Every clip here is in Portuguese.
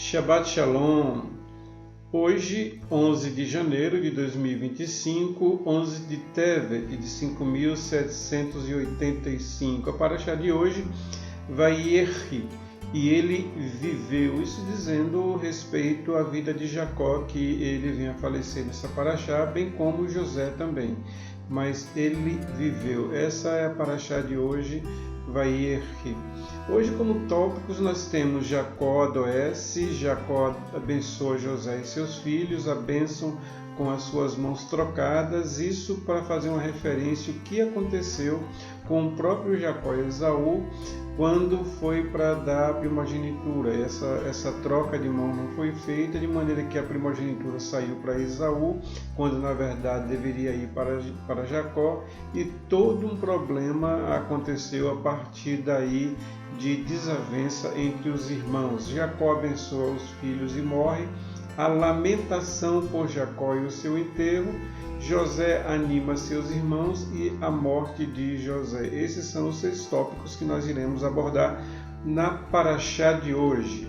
Shabbat Shalom. Hoje, 11 de janeiro de 2025, 11 de Tevet de 5785. A paraxá de hoje, Vayirchi, e ele viveu. Isso dizendo respeito à vida de Jacó, que ele vinha a falecer nessa paraxá, bem como José também. Mas ele viveu. Essa é a paraxá de hoje, Vayirchi. Hoje, como tópicos, nós temos Jacó adoece, Jacó abençoa José e seus filhos, a bênção com as suas mãos trocadas, isso para fazer uma referência ao que aconteceu com o próprio Jacó e Esaú quando foi para dar a primogenitura. Essa troca de mão não foi feita, de maneira que a primogenitura saiu para Esaú, quando na verdade deveria ir para Jacó, e todo um problema aconteceu a partir daí de desavença entre os irmãos. Jacó abençoa os filhos e morre, a lamentação por Jacó e o seu enterro, José anima seus irmãos e a morte de José. Esses são os 6 tópicos que nós iremos abordar na paraxá de hoje.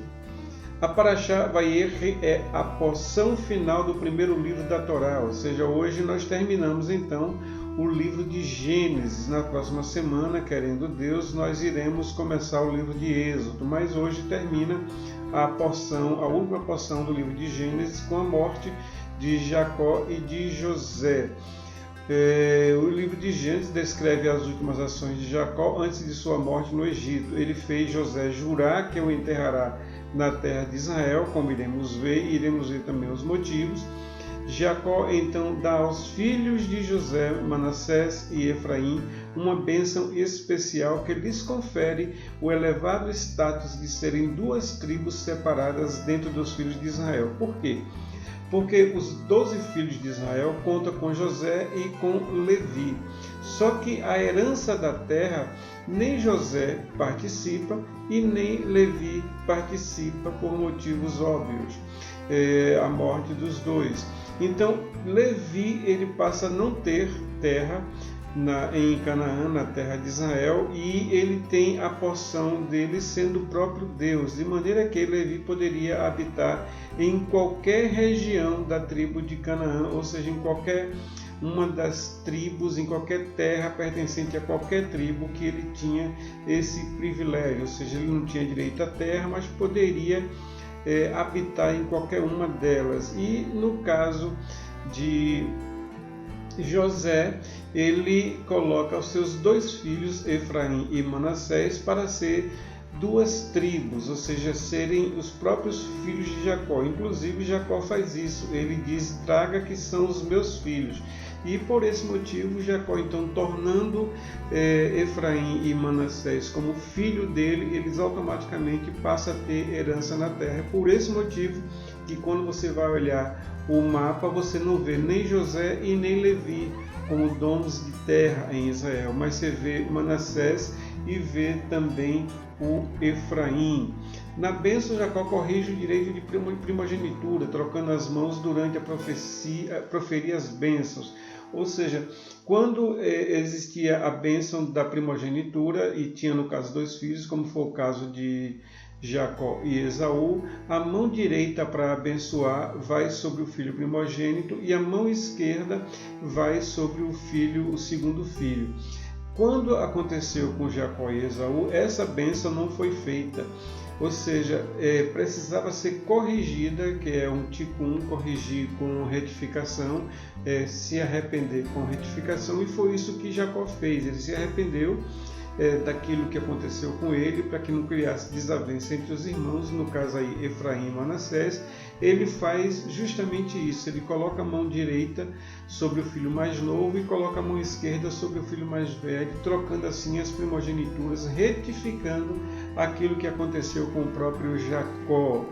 A paraxá Vayirchi é a porção final do primeiro livro da Torá, ou seja, hoje nós terminamos então o livro de Gênesis. Na próxima semana, querendo Deus, nós iremos começar o livro de Êxodo, mas hoje termina a última porção do livro de Gênesis com a morte de Jacó e de José. O livro de Gênesis descreve as últimas ações de Jacó antes de sua morte no Egito. Ele fez José jurar que o enterrará na terra de Israel, como iremos ver, e iremos ver também os motivos. Jacó então dá aos filhos de José, Manassés e Efraim, uma bênção especial que lhes confere o elevado status de serem 2 tribos separadas dentro dos filhos de Israel. Por quê? Porque os 12 filhos de Israel contam com José e com Levi. Só que a herança da terra, nem José participa e nem Levi participa por motivos óbvios. A morte dos dois. Então, Levi ele passa a não ter terra em Canaã, na terra de Israel, e ele tem a porção dele sendo o próprio Deus, de maneira que Levi poderia habitar em qualquer região da tribo de Canaã, ou seja, em qualquer uma das tribos, em qualquer terra pertencente a qualquer tribo, que ele tinha esse privilégio, ou seja, ele não tinha direito à terra, mas poderia habitar em qualquer uma delas. E no caso de José, ele coloca os seus 2 filhos, Efraim e Manassés, para ser 2 tribos, ou seja, serem os próprios filhos de Jacó. Inclusive Jacó faz isso, ele diz: traga que são os meus filhos. E por esse motivo, Jacó, então, tornando Efraim e Manassés como filho dele, eles automaticamente passam a ter herança na terra. É por esse motivo que quando você vai olhar o mapa, você não vê nem José e nem Levi como donos de terra em Israel, mas você vê Manassés e vê também o Efraim. Na bênção, Jacó corrige o direito de primogenitura, trocando as mãos durante a proferir as bênçãos. Ou seja, quando existia a bênção da primogenitura e tinha no caso 2 filhos, como foi o caso de Jacó e Esaú, a mão direita para abençoar vai sobre o filho primogênito e a mão esquerda vai sobre o segundo filho. Quando aconteceu com Jacó e Esaú, essa bênção não foi feita. Ou seja, precisava ser corrigida, que é um tikkun, corrigir com retificação, se arrepender com retificação, e foi isso que Jacó fez. Ele se arrependeu daquilo que aconteceu com ele, para que não criasse desavença entre os irmãos, no caso aí Efraim e Manassés. Ele faz justamente isso, ele coloca a mão direita sobre o filho mais novo e coloca a mão esquerda sobre o filho mais velho, trocando assim as primogenituras, retificando aquilo que aconteceu com o próprio Jacó.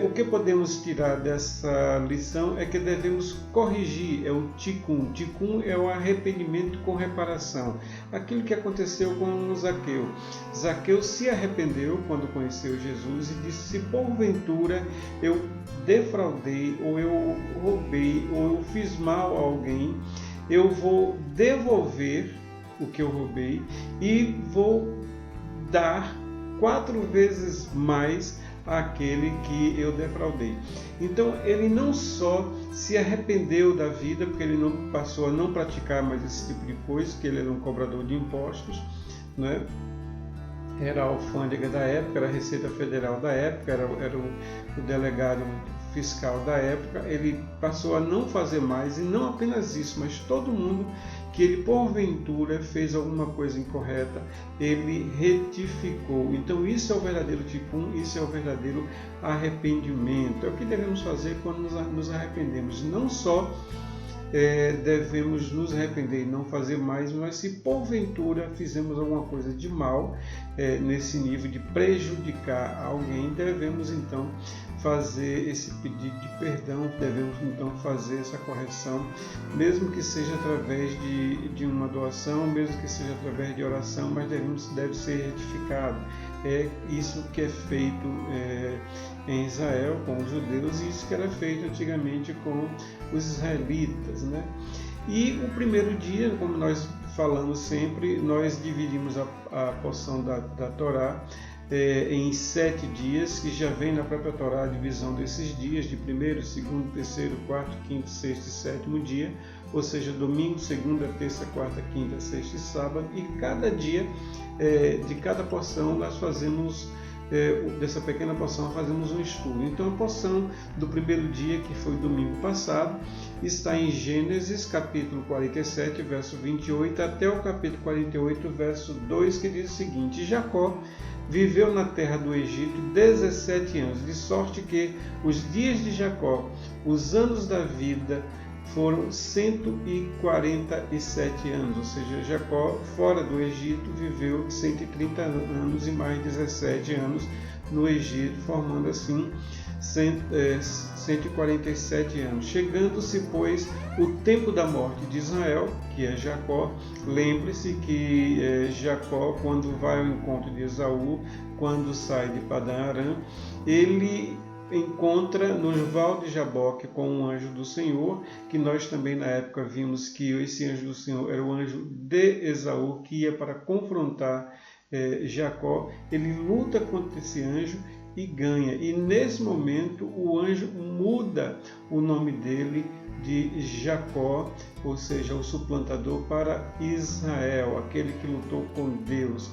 O que podemos tirar dessa lição é que devemos corrigir, é o tikkun. Tikkun é o arrependimento com reparação. Aquilo que aconteceu com Zaqueu. Zaqueu se arrependeu quando conheceu Jesus e disse: se porventura eu defraudei, ou eu roubei, ou eu fiz mal a alguém, eu vou devolver o que eu roubei e vou dar 4 vezes mais àquele que eu defraudei. Então ele não só se arrependeu da vida, porque ele não passou a não praticar mais esse tipo de coisa, que ele era um cobrador de impostos, né? Era a alfândega da época, era a Receita Federal da época, era o delegado fiscal da época. Ele passou a não fazer mais, e não apenas isso, mas todo mundo que ele porventura fez alguma coisa incorreta, ele retificou. Então isso é o verdadeiro tikkun, isso é o verdadeiro arrependimento. É o que devemos fazer quando nos arrependemos. Não só devemos nos arrepender e não fazer mais, mas se porventura fizemos alguma coisa de mal, nesse nível de prejudicar alguém, devemos então fazer esse pedido de perdão, devemos então fazer essa correção, mesmo que seja através de uma doação, mesmo que seja através de oração, mas deve ser retificado. É isso que é feito em Israel com os judeus, e isso que era feito antigamente com os israelitas, né? E o primeiro dia, como nós falamos sempre, nós dividimos a porção da Torá em 7 dias, que já vem na própria Torá a divisão desses dias, de primeiro, segundo, terceiro, quarto, quinto, sexto e sétimo dia, ou seja, domingo, segunda, terça, quarta, quinta, sexta e sábado, e cada dia de cada porção nós fazemos, dessa pequena porção fazemos um estudo. Então a porção do primeiro dia, que foi domingo passado, está em Gênesis capítulo 47, verso 28, até o capítulo 48, verso 2, que diz o seguinte: Jacó viveu na terra do Egito 17 anos, de sorte que os dias de Jacó, os anos da vida, foram 147 anos, ou seja, Jacó, fora do Egito, viveu 130 anos e mais 17 anos no Egito, formando assim 147 anos. Chegando-se, pois, o tempo da morte de Israel, que é Jacó, lembre-se que Jacó, quando vai ao encontro de Esaú, quando sai de Padã Arã, ele encontra no Val de Jaboque com um anjo do Senhor, que nós também na época vimos que esse anjo do Senhor era o anjo de Esaú, que ia para confrontar Jacó. Ele luta contra esse anjo e ganha. E nesse momento o anjo muda o nome dele de Jacó, ou seja, o suplantador, para Israel, aquele que lutou com Deus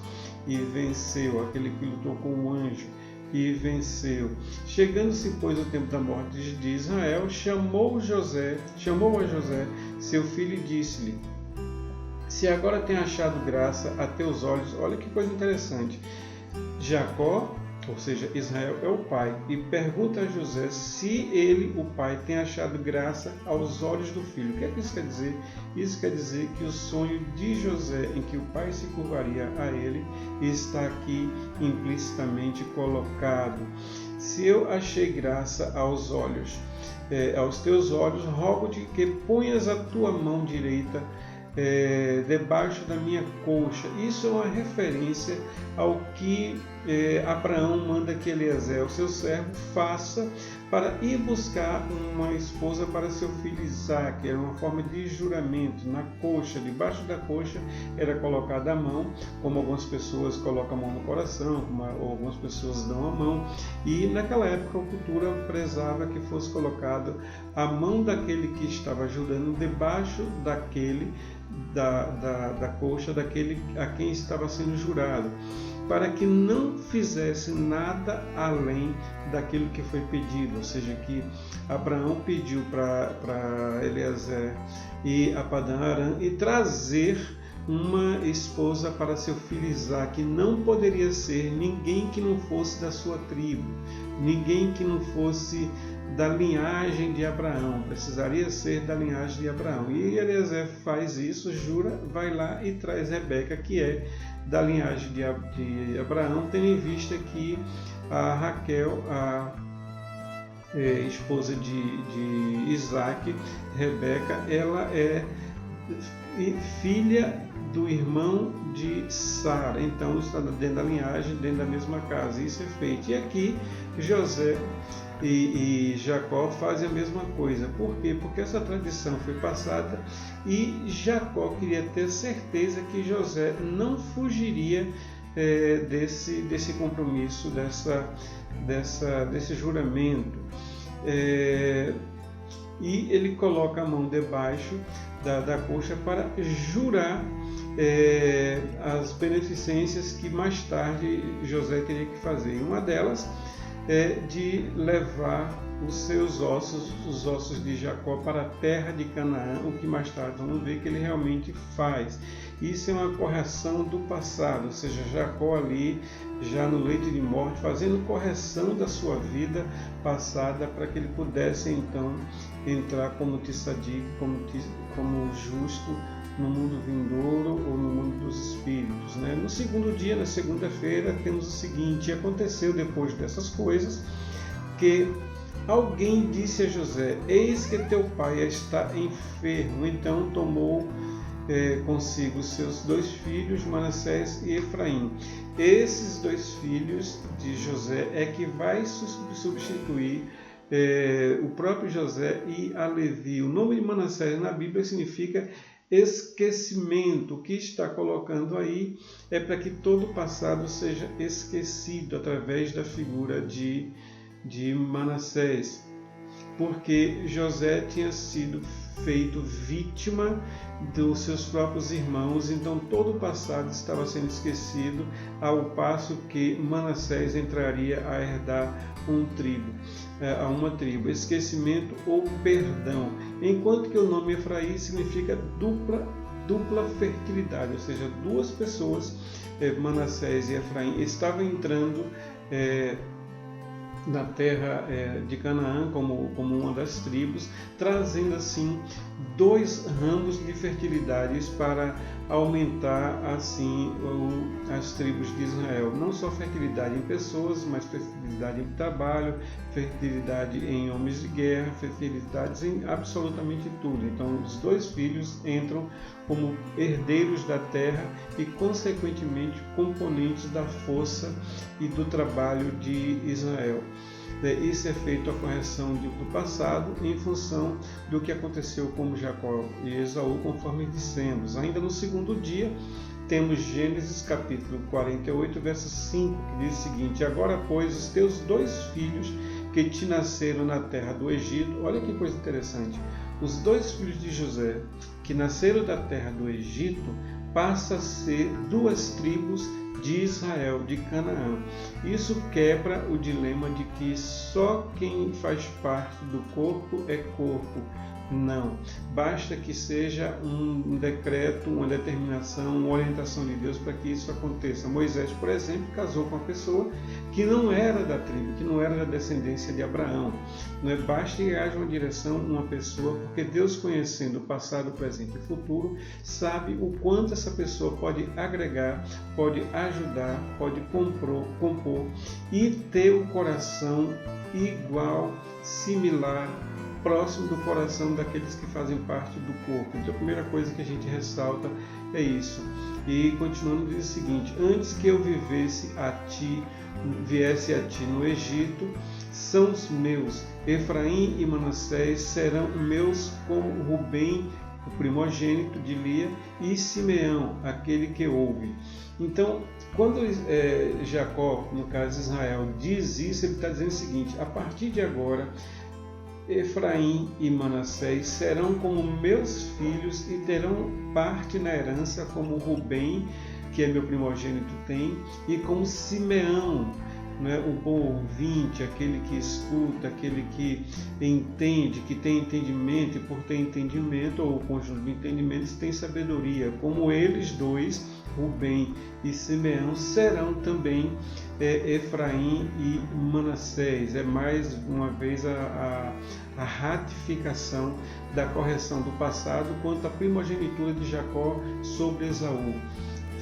e venceu, aquele que lutou com o anjo e venceu. Chegando-se, pois, o tempo da morte de Israel, chamou a José, seu filho, e disse-lhe: se agora tem achado graça a teus olhos. Olha que coisa interessante. Jacó, ou seja, Israel, é o pai, e pergunta a José se ele, o pai, tem achado graça aos olhos do filho. O que é que isso quer dizer? Isso quer dizer que o sonho de José, em que o pai se curvaria a ele, está aqui implicitamente colocado. Se eu achei graça aos olhos, aos teus olhos, rogo-te que ponhas a tua mão direita debaixo da minha coxa. Isso é uma referência ao que Abraão manda que Eliezer, o seu servo, faça para ir buscar uma esposa para seu filho Isaque. Era uma forma de juramento. Na coxa, debaixo da coxa, era colocada a mão, como algumas pessoas colocam a mão no coração, como algumas pessoas dão a mão. E naquela época a cultura prezava que fosse colocado a mão daquele que estava jurando debaixo daquele da coxa daquele a quem estava sendo jurado, para que não fizesse nada além daquilo que foi pedido. Ou seja, que Abraão pediu para Eliezer ir a Padã Arã e trazer uma esposa para seu filho Isaque. Não poderia ser ninguém que não fosse da sua tribo, ninguém que não fosse da linhagem de Abraão, precisaria ser da linhagem de Abraão. E Eliezer faz isso, jura, vai lá e traz Rebeca, que é da linhagem de Abraão, tendo em vista que a Raquel, a esposa de Isaque, Rebeca, ela é filha do irmão de Sara, então está dentro da linhagem, dentro da mesma casa. Isso é feito. E aqui José e Jacó fazem a mesma coisa. Por quê? Porque essa tradição foi passada e Jacó queria ter certeza que José não fugiria desse compromisso, desse juramento. E ele coloca a mão debaixo da coxa para jurar as beneficências que mais tarde José teria que fazer. Uma delas é de levar os seus ossos, os ossos de Jacó, para a terra de Canaã, o que mais tarde vamos ver que ele realmente faz. Isso é uma correção do passado, ou seja, Jacó ali, já no leito de morte, fazendo correção da sua vida passada, para que ele pudesse então entrar como tzadik, como justo, no mundo vindouro ou no mundo dos espíritos. No segundo dia, na segunda-feira, temos o seguinte: aconteceu depois dessas coisas que alguém disse a José: eis que teu pai está enfermo. Então tomou consigo seus 2 filhos, Manassés e Efraim. Esses 2 filhos de José é que vai substituir o próprio José e a Levi. O nome de Manassés na Bíblia significa esquecimento. O que está colocando aí é para que todo o passado seja esquecido através da figura de Manassés, porque José tinha sido feito vítima dos seus próprios irmãos, então todo o passado estava sendo esquecido, ao passo que Manassés entraria a herdar uma tribo. Esquecimento ou perdão, enquanto que o nome Efraim significa dupla fertilidade, ou seja, 2 pessoas, Manassés e Efraim, estavam entrando na terra de Canaã como uma das tribos, trazendo assim 2 ramos de fertilidades para aumentar assim as tribos de Israel. Não só fertilidade em pessoas, mas fertilidade em trabalho, fertilidade em homens de guerra, fertilidades em absolutamente tudo. Então os 2 filhos entram como herdeiros da terra e consequentemente componentes da força e do trabalho de Israel. Isso é feito a correção do passado em função do que aconteceu com Jacó e Esaú, conforme dissemos. Ainda no segundo dia, temos Gênesis capítulo 48, verso 5, que diz o seguinte: agora, pois, os teus 2 filhos que te nasceram na terra do Egito, olha que coisa interessante, os 2 filhos de José que nasceram da terra do Egito, passa a ser 2 tribos de Israel, de Canaã. Isso quebra o dilema de que só quem faz parte do corpo é corpo. Não. Basta que seja um decreto, uma determinação, uma orientação de Deus para que isso aconteça. Moisés, por exemplo, casou com uma pessoa que não era da tribo, que não era da descendência de Abraão. Não é? Basta que haja uma direção, uma pessoa, porque Deus, conhecendo o passado, o presente e o futuro, sabe o quanto essa pessoa pode agregar, pode ajudar, pode compor e ter o coração igual, similar, próximo do coração daqueles que fazem parte do corpo. Então a primeira coisa que a gente ressalta é isso. E continuando, diz o seguinte: antes que eu viesse a ti no Egito, são os meus. Efraim e Manassés serão meus, como Rubem, o primogênito de Lia, e Simeão, aquele que ouve. Então, quando Jacó, no caso Israel, diz isso, ele está dizendo o seguinte: a partir de agora, Efraim e Manassés serão como meus filhos e terão parte na herança, como Rubem, que é meu primogênito, tem, e como Simeão, o bom ouvinte, aquele que escuta, aquele que entende, que tem entendimento, e por ter entendimento, ou conjunto de entendimentos, tem sabedoria. Como eles 2, Rubem e Simeão, serão também Efraim e Manassés. É mais uma vez a ratificação da correção do passado quanto à primogenitura de Jacó sobre Esaú.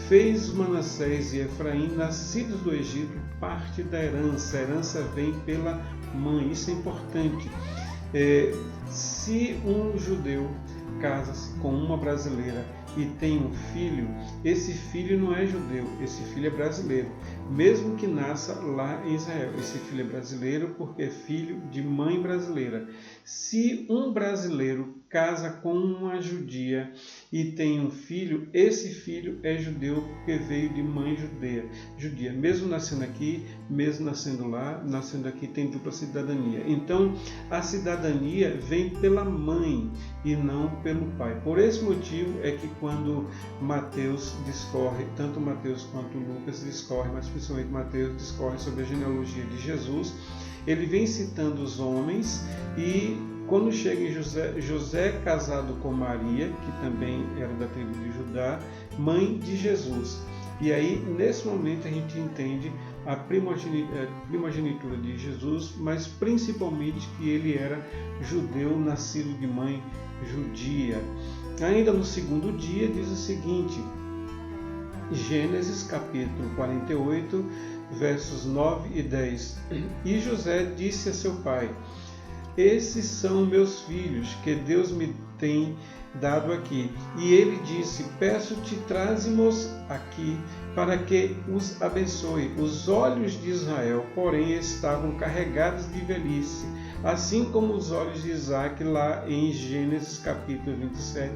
Fez Manassés e Efraim, nascidos do Egito, parte da herança. A herança vem pela mãe. Isso é importante. Se um judeu casa-se com uma brasileira e tem um filho, esse filho não é judeu, esse filho é brasileiro. mesmo que nasça lá em Israel. Esse filho é brasileiro porque é filho de mãe brasileira. Se um brasileiro casa com uma judia e tem um filho, esse filho é judeu porque veio de mãe judia. Mesmo nascendo aqui, mesmo nascendo lá, nascendo aqui tem dupla cidadania. Então, a cidadania vem pela mãe e não pelo pai. Por esse motivo é que quando Mateus discorre, tanto Mateus quanto Lucas discorre, mas principalmente Mateus discorre sobre a genealogia de Jesus, ele vem citando os homens e quando chega em José casado com Maria, que também era da tribo de Judá, mãe de Jesus. E aí, nesse momento, a gente entende a primogenitura de Jesus, mas principalmente que ele era judeu, nascido de mãe judia. Ainda no segundo dia, diz o seguinte, Gênesis capítulo 48, versos 9 e 10. E José disse a seu pai: esses são meus filhos, que Deus me tem dado aqui. E ele disse: peço-te, traze-mos aqui, para que os abençoe. Os olhos de Israel, porém, estavam carregados de velhice, assim como os olhos de Isaac, lá em Gênesis capítulo 27,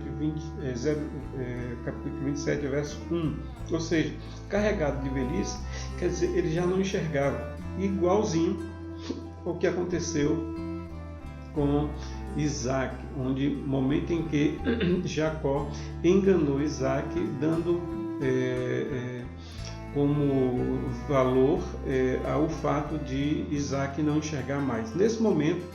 capítulo 27, verso 1. Ou seja, carregado de velhice, quer dizer, ele já não enxergava. Igualzinho o que aconteceu com Isaac, onde momento em que Jacó enganou Isaac, dando como valor ao fato de Isaac não enxergar mais. Nesse momento,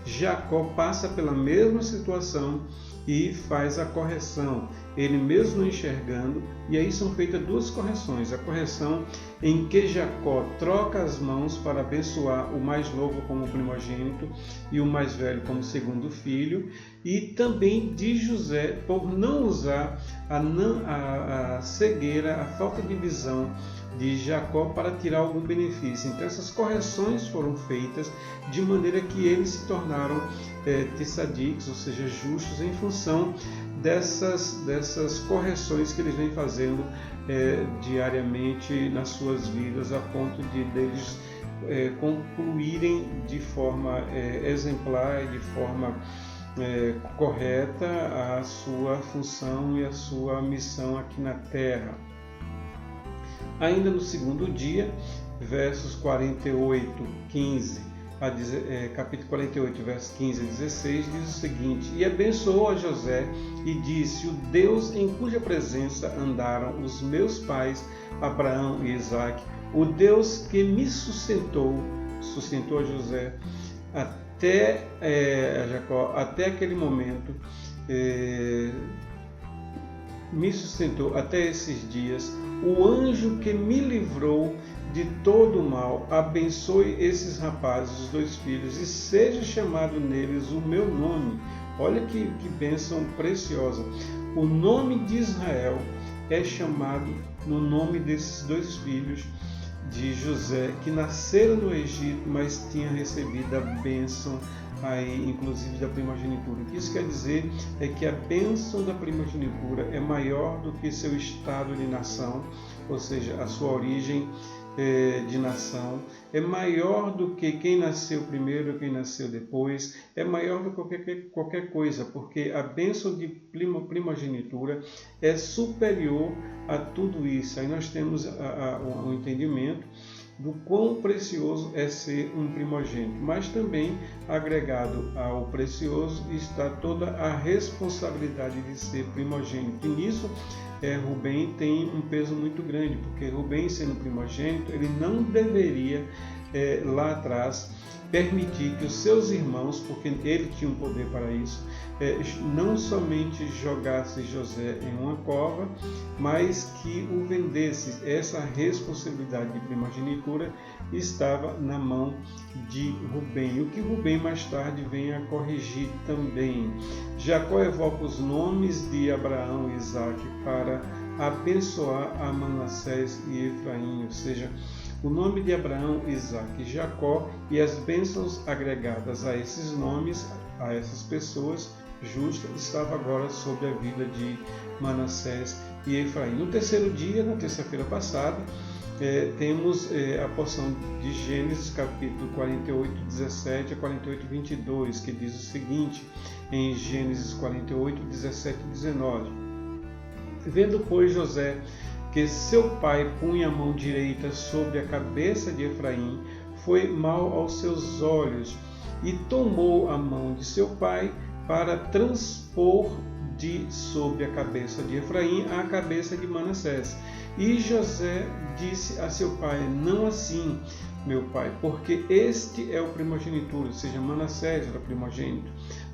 Jacó passa pela mesma situação e faz a correção, ele mesmo não enxergando, e aí são feitas duas correções. A correção em que Jacó troca as mãos para abençoar o mais novo como primogênito e o mais velho como segundo filho, e também de José por não usar a cegueira, a falta de visão de Jacó para tirar algum benefício. Então essas correções foram feitas de maneira que eles se tornaram tessadiques, ou seja, justos, em função dessas correções que eles vêm fazendo diariamente nas suas vidas, a ponto de deles concluírem de forma exemplar, de forma correta a sua função e a sua missão aqui na terra. Ainda no segundo dia, versos 48, 15, capítulo 48, versos 15 a 16, diz o seguinte: e abençoou a José e disse: o Deus em cuja presença andaram os meus pais, Abraão e Isaque, o Deus que me sustentou a José até Jacó, até aquele momento, me sustentou até esses dias, o anjo que me livrou de todo o mal, abençoe esses rapazes, os dois filhos, e seja chamado neles o meu nome. Olha que bênção preciosa. O nome de Israel é chamado no nome desses dois filhos de José, que nasceram no Egito, mas tinham recebido a bênção aí, inclusive da primogenitura. O que isso quer dizer é que a bênção da primogenitura é maior do que seu estado de nação, ou seja, a sua origem de nação, é maior do que quem nasceu primeiro, quem nasceu depois, é maior do que qualquer coisa, porque a bênção de primogenitura é superior a tudo isso. Aí nós temos o entendimento do quão precioso é ser um primogênito, mas também agregado ao precioso está toda a responsabilidade de ser primogênito. E nisso Rubem tem um peso muito grande, porque Rubem, sendo primogênito, ele não deveria lá atrás permitir que os seus irmãos, porque ele tinha um poder para isso, não somente jogasse José em uma cova, mas que o vendesse. Essa responsabilidade de primogenitura estava na mão de Rubem, o que Rubem mais tarde vem a corrigir também. Jacó evoca os nomes de Abraão e Isaque para abençoar a Manassés e Efraim, ou seja, o nome de Abraão, Isaque e Jacó e as bênçãos agregadas a esses nomes, a essas pessoas justas, estava agora sobre a vida de Manassés e Efraim. No terceiro dia, na terça-feira passada, temos a porção de Gênesis, capítulo 48, 17 a 48, 22, que diz o seguinte, em Gênesis 48, 17 e 19. Vendo, pois, José que seu pai punha a mão direita sobre a cabeça de Efraim, foi mal aos seus olhos, e tomou a mão de seu pai para transpor de sobre a cabeça de Efraim a cabeça de Manassés. E José disse a seu pai: não assim, meu pai, porque este é o primogenitura, ou seja, Manassés era primogênito.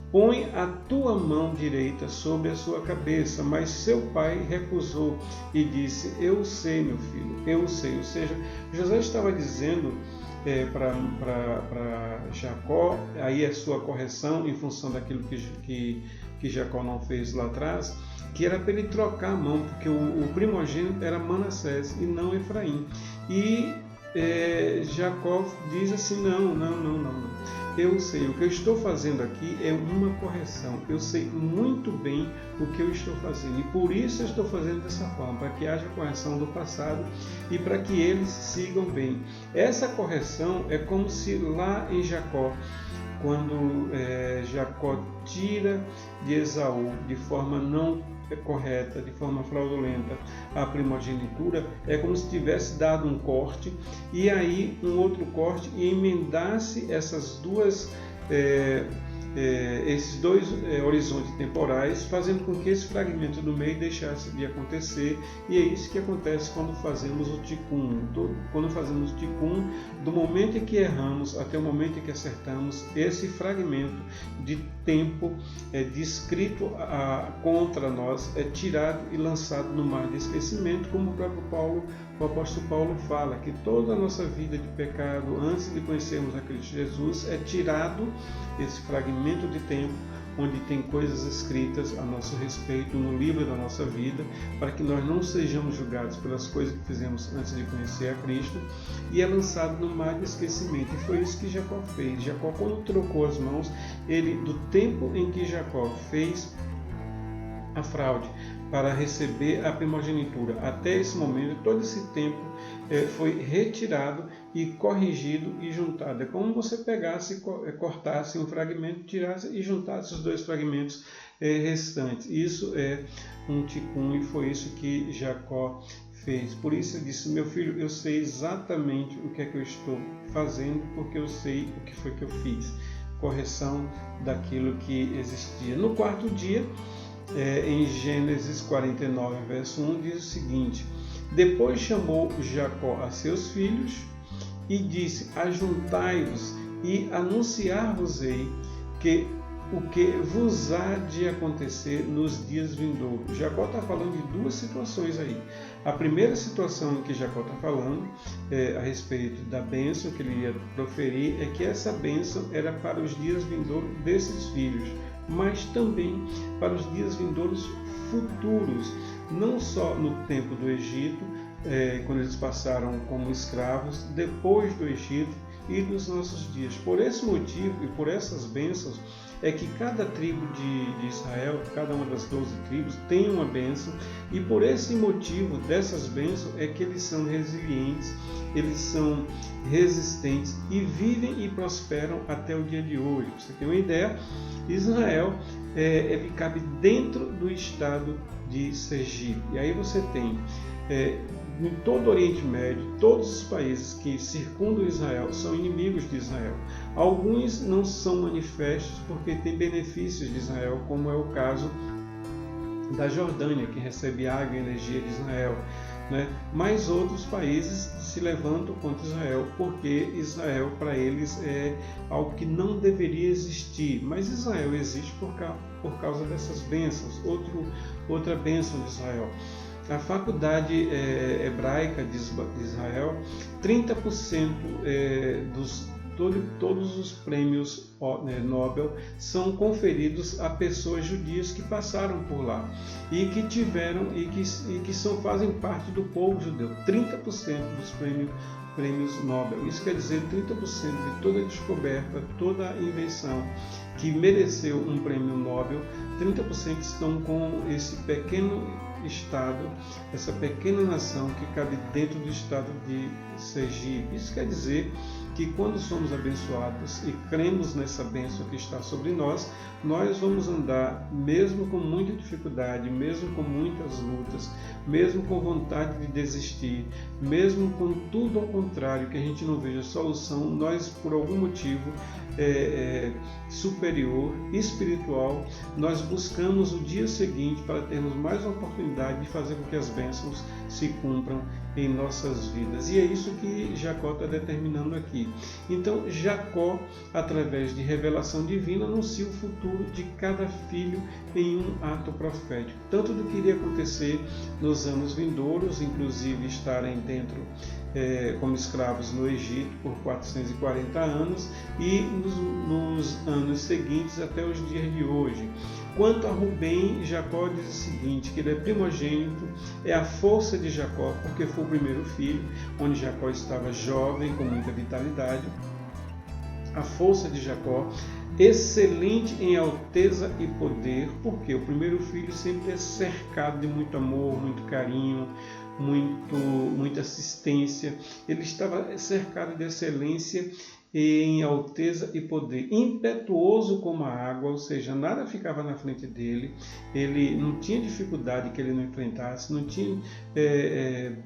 Põe a tua mão direita sobre a sua cabeça. Mas seu pai recusou e disse: eu sei, meu filho, eu sei. Ou seja, José estava dizendo para Jacó, aí é sua correção em função daquilo que Jacó não fez lá atrás, que era para ele trocar a mão, porque o primogênito era Manassés e não Efraim. E Jacó diz assim: não. Eu sei, o que eu estou fazendo aqui é uma correção. Eu sei muito bem o que eu estou fazendo e por isso eu estou fazendo dessa forma, para que haja correção do passado e para que eles sigam bem. Essa correção é como se lá em Jacó, quando Jacó tira de Esaú de forma não correta, de forma fraudulenta, a primogenitura, é como se tivesse dado um corte e aí um outro corte e emendasse essas duas esses dois horizontes temporais, fazendo com que esse fragmento do meio deixasse de acontecer. E é isso que acontece quando fazemos o tikkun. Quando fazemos o tikkun, do momento em que erramos até o momento em que acertamos, esse fragmento de tempo descrito contra nós é tirado e lançado no mar de esquecimento, como o apóstolo Paulo fala, que toda a nossa vida de pecado, antes de conhecermos a Cristo Jesus, é tirado esse fragmento de tempo, onde tem coisas escritas a nosso respeito no livro da nossa vida, para que nós não sejamos julgados pelas coisas que fizemos antes de conhecer a Cristo, e é lançado no mar de esquecimento. E foi isso que Jacó fez. Jacó, quando trocou as mãos, do tempo em que Jacó fez a fraude para receber a primogenitura até esse momento, todo esse tempo foi retirado e corrigido e juntado. É como você pegasse, cortasse um fragmento, tirasse e juntasse os dois fragmentos restantes. Isso é um tikkun e foi isso que Jacó fez. Por isso eu disse: meu filho, eu sei exatamente o que é que eu estou fazendo, porque eu sei o que foi que eu fiz. Correção daquilo que existia. No quarto dia, em Gênesis 49, verso 1, diz o seguinte: depois chamou Jacó a seus filhos e disse: ajuntai-vos e anunciar-vos-ei que o que vos há de acontecer nos dias vindouros. Jacó está falando de duas situações aí. A primeira situação em que Jacó está falando a respeito da bênção que ele ia proferir é que essa bênção era para os dias vindouros desses filhos, mas também para os dias vindouros futuros, não só no tempo do Egito, quando eles passaram como escravos, depois do Egito e dos nossos dias. Por esse motivo e por essas bênçãos é que cada tribo de Israel, cada uma das 12 tribos, tem uma bênção, e por esse motivo dessas bênçãos é que eles são resilientes, eles são resistentes e vivem e prosperam até o dia de hoje. Pra você ter uma ideia, Israel ele cabe dentro do estado de Sergipe. E aí você tem em todo o Oriente Médio, todos os países que circundam Israel são inimigos de Israel. Alguns não são manifestos porque têm benefícios de Israel, como é o caso da Jordânia, que recebe água e energia de Israel, né? Mas outros países se levantam contra Israel, porque Israel para eles é algo que não deveria existir, mas Israel existe por causa dessas bênçãos. Outra bênção de Israel: a faculdade hebraica de Israel, 30% todos os prêmios Nobel são conferidos a pessoas judias que passaram por lá e que tiveram e que fazem parte do povo judeu. 30% dos prêmios Nobel. Isso quer dizer 30% de toda descoberta, toda invenção que mereceu um prêmio Nobel, 30% estão com esse pequeno estado, essa pequena nação que cabe dentro do estado de Sergipe. Isso quer dizer que quando somos abençoados e cremos nessa bênção que está sobre nós, nós vamos andar mesmo com muita dificuldade, mesmo com muitas lutas, mesmo com vontade de desistir, mesmo com tudo ao contrário, que a gente não veja solução, nós por algum motivo superior, espiritual, nós buscamos o dia seguinte para termos mais uma oportunidade de fazer com que as bênçãos se cumpram em nossas vidas. E é isso que Jacó está determinando aqui. Então, Jacó, através de revelação divina, anuncia o futuro de cada filho em um ato profético. Tanto do que iria acontecer nos anos vindouros, inclusive estarem dentro como escravos no Egito por 440 anos e nos anos seguintes até os dias de hoje. Quanto a Rubem, Jacó diz o seguinte, que ele é primogênito, é a força de Jacó, porque foi o primeiro filho, onde Jacó estava jovem, com muita vitalidade. A força de Jacó, excelente em alteza e poder, porque o primeiro filho sempre é cercado de muito amor, muito carinho, muita assistência. Ele estava cercado de excelência em alteza e poder, impetuoso como a água, ou seja, nada ficava na frente dele, ele não tinha dificuldade que ele não enfrentasse, não tinha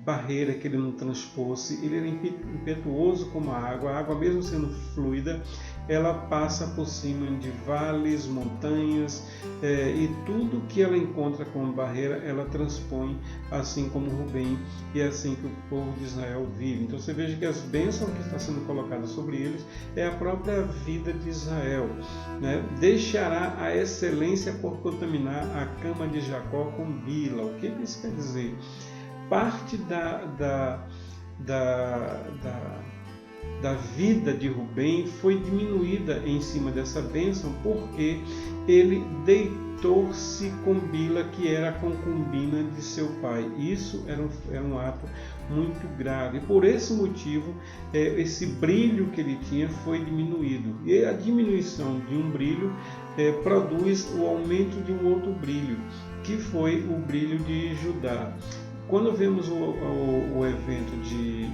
barreira que ele não transpôsse, ele era impetuoso como a água mesmo sendo fluida, ela passa por cima de vales, montanhas e tudo que ela encontra como barreira, ela transpõe, assim como Rubem, e é assim que o povo de Israel vive. Então você veja que as bênçãos que estão sendo colocadas sobre eles é a própria vida de Israel. Né? Deixará a excelência por contaminar a cama de Jacó com Bila. O que isso quer dizer? Parte da vida de Rubem foi diminuída em cima dessa bênção porque ele deitou-se com Bila, que era a concubina de seu pai. Isso era um ato muito grave. Por esse motivo, esse brilho que ele tinha foi diminuído. E a diminuição de um brilho produz o aumento de um outro brilho, que foi o brilho de Judá. Quando vemos o evento de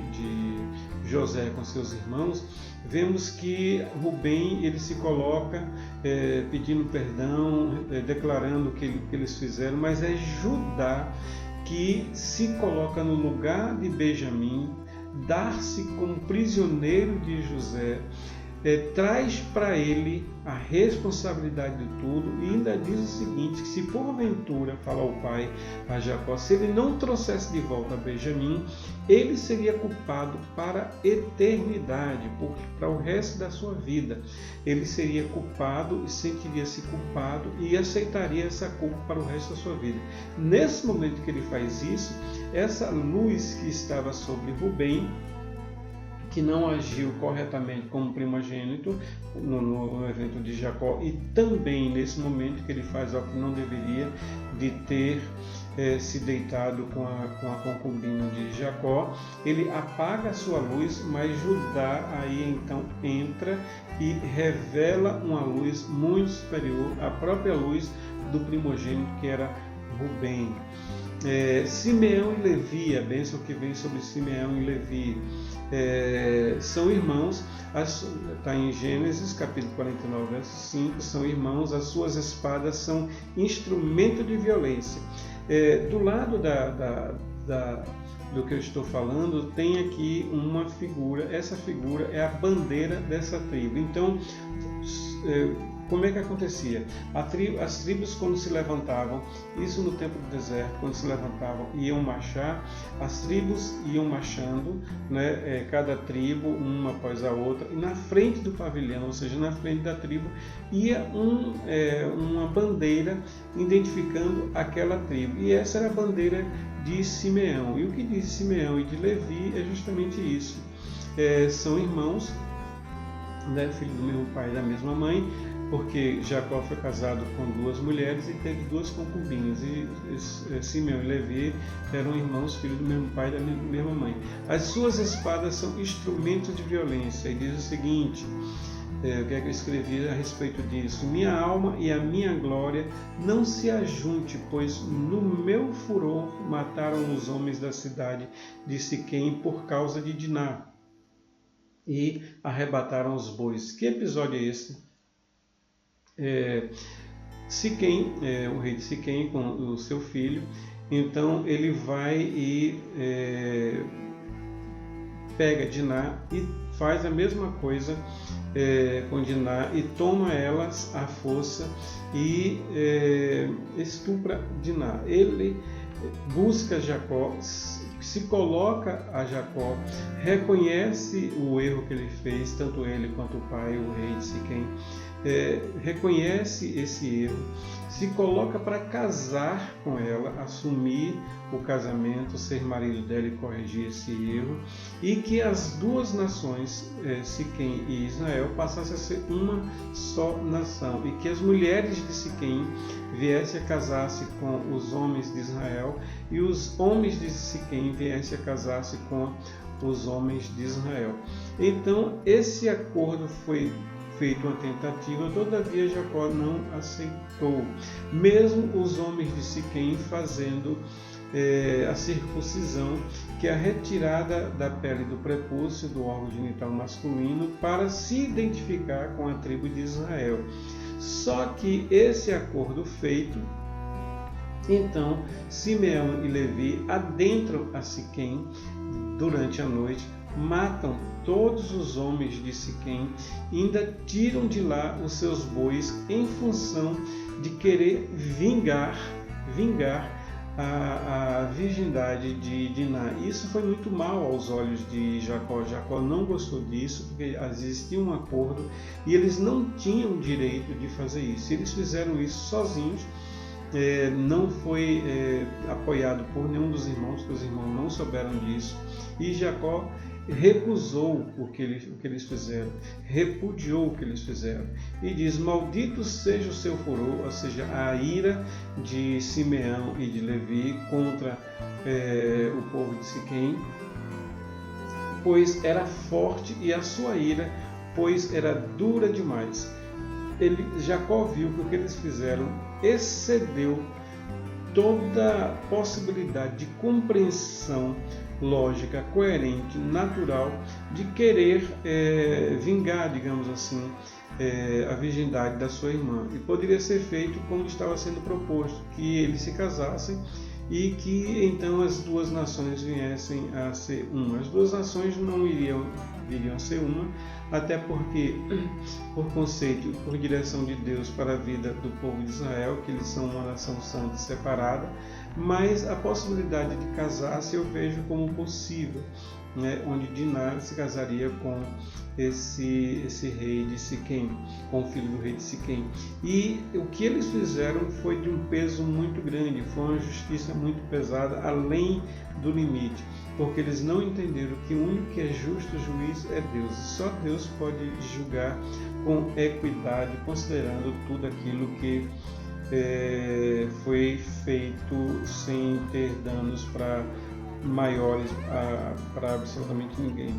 José com seus irmãos, vemos que Rubem ele se coloca pedindo perdão, declarando o que eles fizeram, mas é Judá que se coloca no lugar de Benjamim, dar-se como prisioneiro de José, traz para ele a responsabilidade de tudo e ainda diz o seguinte, que se porventura, fala o pai a Jacó, se ele não trouxesse de volta a Benjamim, ele seria culpado para a eternidade, para o resto da sua vida. Ele seria culpado e sentiria-se culpado e aceitaria essa culpa para o resto da sua vida. Nesse momento que ele faz isso, essa luz que estava sobre Rubem, que não agiu corretamente como primogênito no evento de Jacó, e também nesse momento que ele faz algo que não deveria, de ter se deitado com a concubina de Jacó, ele apaga a sua luz, mas Judá aí então entra e revela uma luz muito superior à própria luz do primogênito, que era Rubem. Simeão e Levi, a bênção que vem sobre Simeão e Levi, são irmãos, está em Gênesis capítulo 49, verso 5, são irmãos, as suas espadas são instrumento de violência. Do lado do que eu estou falando, tem aqui uma figura, essa figura é a bandeira dessa tribo. Então, como é que acontecia? As tribos, quando se levantavam, isso no tempo do deserto, quando se levantavam e iam marchar, as tribos iam marchando, né, cada tribo, uma após a outra, e na frente do pavilhão, ou seja, na frente da tribo, ia uma bandeira identificando aquela tribo. E essa era a bandeira de Simeão. E o que diz Simeão e de Levi é justamente isso. São irmãos, né, filho do mesmo pai e da mesma mãe, porque Jacó foi casado com duas mulheres e teve duas concubinas, e Simeão e Levi eram irmãos, filhos do mesmo pai e da mesma mãe. As suas espadas são instrumentos de violência, e diz o seguinte, o que é que eu escrevi a respeito disso? Minha alma e a minha glória não se ajunte, pois no meu furor mataram os homens da cidade de Siquém por causa de Diná e arrebataram os bois. Que episódio é esse? Siquém, o rei de Siquém com o seu filho, então ele vai e pega Diná e faz a mesma coisa com Diná e toma elas à força e estupra Diná. Ele busca Jacó, se coloca a Jacó, reconhece o erro que ele fez, tanto ele quanto o pai, o rei de Siquém, reconhece esse erro, se coloca para casar com ela, assumir o casamento, ser marido dela e corrigir esse erro, e que as duas nações, Siquém e Israel, passassem a ser uma só nação, e que as mulheres de Siquém viessem a casar-se com os homens de Israel, e os homens de Siquém viessem a casar-se com os homens de Israel. Então, esse acordo foi feito uma tentativa, todavia Jacó não aceitou, mesmo os homens de Siquém fazendo a circuncisão, que é a retirada da pele do prepúcio, do órgão genital masculino, para se identificar com a tribo de Israel. Só que esse acordo feito, então Simeão e Levi adentram a Siquém durante a noite, matam todos os homens de Siquém e ainda tiram de lá os seus bois em função de querer vingar a virgindade de Diná. Isso foi muito mal aos olhos de Jacó. Jacó não gostou disso, porque existia um acordo e eles não tinham direito de fazer isso. Eles fizeram isso sozinhos. Não foi apoiado por nenhum dos irmãos, porque os irmãos não souberam disso. E Jacó recusou o que eles fizeram, repudiou o que eles fizeram. E diz: maldito seja o seu furor, ou seja, a ira de Simeão e de Levi contra o povo de Siquém, pois era forte, e a sua ira, pois era dura demais. Jacó viu que o que eles fizeram excedeu toda possibilidade de compreensão lógica, coerente, natural, de querer vingar, digamos assim, a virgindade da sua irmã. E poderia ser feito como estava sendo proposto, que eles se casassem e que então as duas nações viessem a ser uma. As duas nações não viriam a ser uma, até porque, por conceito, por direção de Deus para a vida do povo de Israel, que eles são uma nação santa e separada, mas a possibilidade de casar-se eu vejo como possível, né, onde Diná se casaria com esse rei de Siquém, com o filho do rei de Siquém. E o que eles fizeram foi de um peso muito grande, foi uma justiça muito pesada, além do limite, porque eles não entenderam que o único que é justo juiz é Deus. Só Deus pode julgar com equidade, considerando tudo aquilo que foi feito sem ter danos para maiores, para absolutamente ninguém.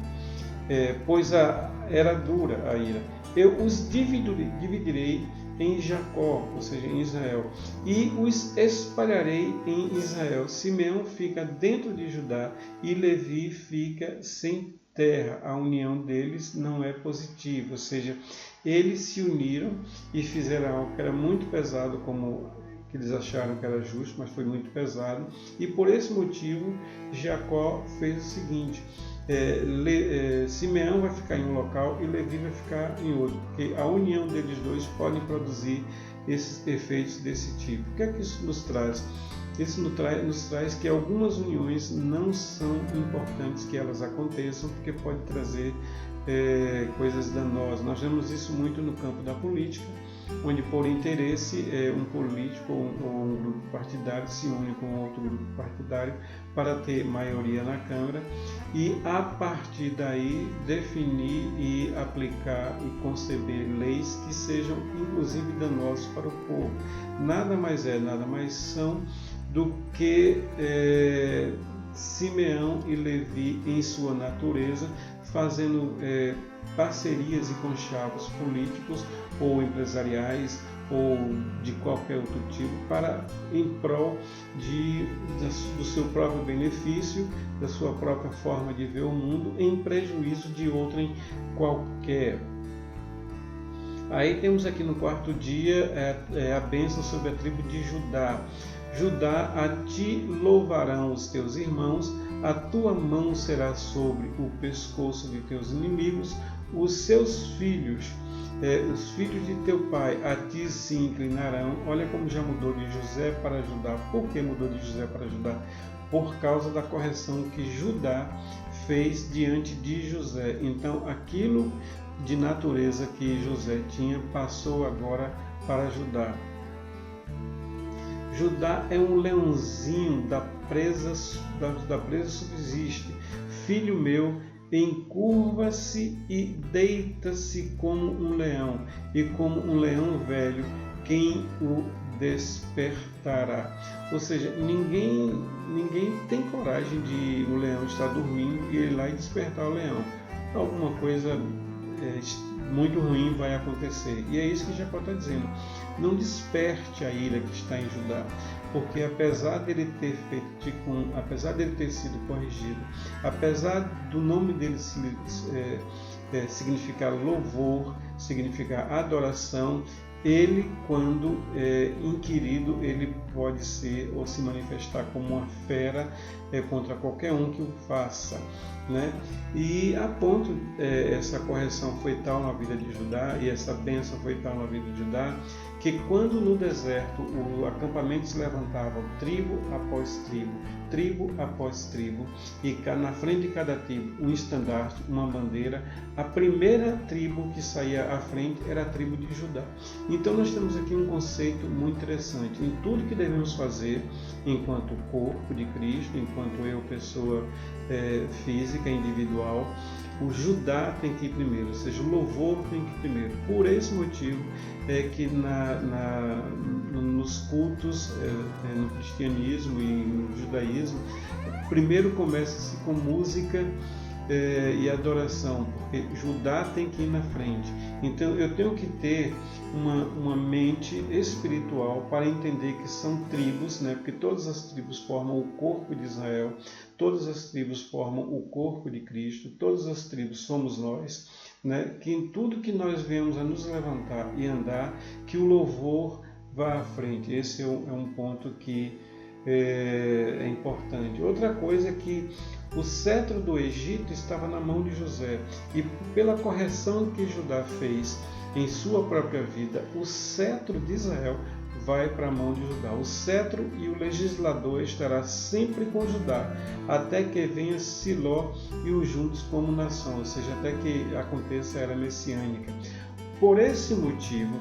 Pois era dura a ira. Eu os dividirei em Jacó, ou seja, em Israel, e os espalharei em Israel. Simeão fica dentro de Judá e Levi fica sem terra. A união deles não é positiva, ou seja, eles se uniram e fizeram algo que era muito pesado, como que eles acharam que era justo, mas foi muito pesado. E por esse motivo, Jacó fez o seguinte: Simeão vai ficar em um local e Levi vai ficar em outro, porque a união deles dois pode produzir esses efeitos desse tipo. O que é que isso nos traz? Isso nos traz que algumas uniões não são importantes que elas aconteçam, porque pode trazer coisas danosas. Nós vemos isso muito no campo da política, onde por interesse um político ou um grupo partidário se une com outro grupo partidário para ter maioria na Câmara e a partir daí definir e aplicar e conceber leis que sejam inclusive danosas para o povo. Nada mais são do que Simeão e Levi, em sua natureza, fazendo parcerias e conchavos políticos ou empresariais ou de qualquer outro tipo em prol do seu próprio benefício, da sua própria forma de ver o mundo, em prejuízo de outrem qualquer. Aí temos aqui no quarto dia a bênção sobre a tribo de Judá. Judá, a ti louvarão os teus irmãos, a tua mão será sobre o pescoço de teus inimigos, os seus filhos, os filhos de teu pai, a ti se inclinarão. Olha como já mudou de José para Judá. Por que mudou de José para Judá? Por causa da correção que Judá fez diante de José. Então, aquilo de natureza que José tinha passou agora para Judá. Judá é um leãozinho da presa subsiste. Filho meu, encurva-se e deita-se como um leão, e como um leão velho, quem o despertará? Ou seja, ninguém tem coragem de o leão estar dormindo e ir lá e despertar o leão. Alguma coisa muito ruim vai acontecer. E é isso que Jacó está dizendo. Não desperte a ira que está em Judá, porque apesar dele ter apesar dele ter sido corrigido, apesar do nome dele significar louvor, significar adoração, ele, quando inquirido, ele pode ser ou se manifestar como uma fera contra qualquer um que o faça, né? E a ponto, essa correção foi tal na vida de Judá e essa bênção foi tal na vida de Judá, que quando no deserto o acampamento se levantava tribo após tribo, e na frente de cada tribo um estandarte, uma bandeira, a primeira tribo que saía à frente era a tribo de Judá. Então nós temos aqui um conceito muito interessante. Em tudo que devemos fazer enquanto corpo de Cristo, enquanto eu, pessoa física, individual, o Judá tem que ir primeiro, ou seja, o louvor tem que ir primeiro. Por esse motivo é que nos cultos, no cristianismo e no judaísmo, primeiro começa-se com música e adoração, porque Judá tem que ir na frente. Então eu tenho que ter uma mente espiritual para entender que são tribos, né? Porque todas as tribos formam o corpo de Israel, todas as tribos formam o corpo de Cristo, todas as tribos somos nós, né? Que em tudo que nós venhamos a nos levantar e andar, que o louvor vá à frente. Esse é um ponto que é importante. Outra coisa é que o cetro do Egito estava na mão de José, e pela correção que Judá fez em sua própria vida, o cetro de Israel vai para a mão de Judá. O cetro e o legislador estará sempre com Judá, até que venha Siló e os juntos como nação, ou seja, até que aconteça a era messiânica. Por esse motivo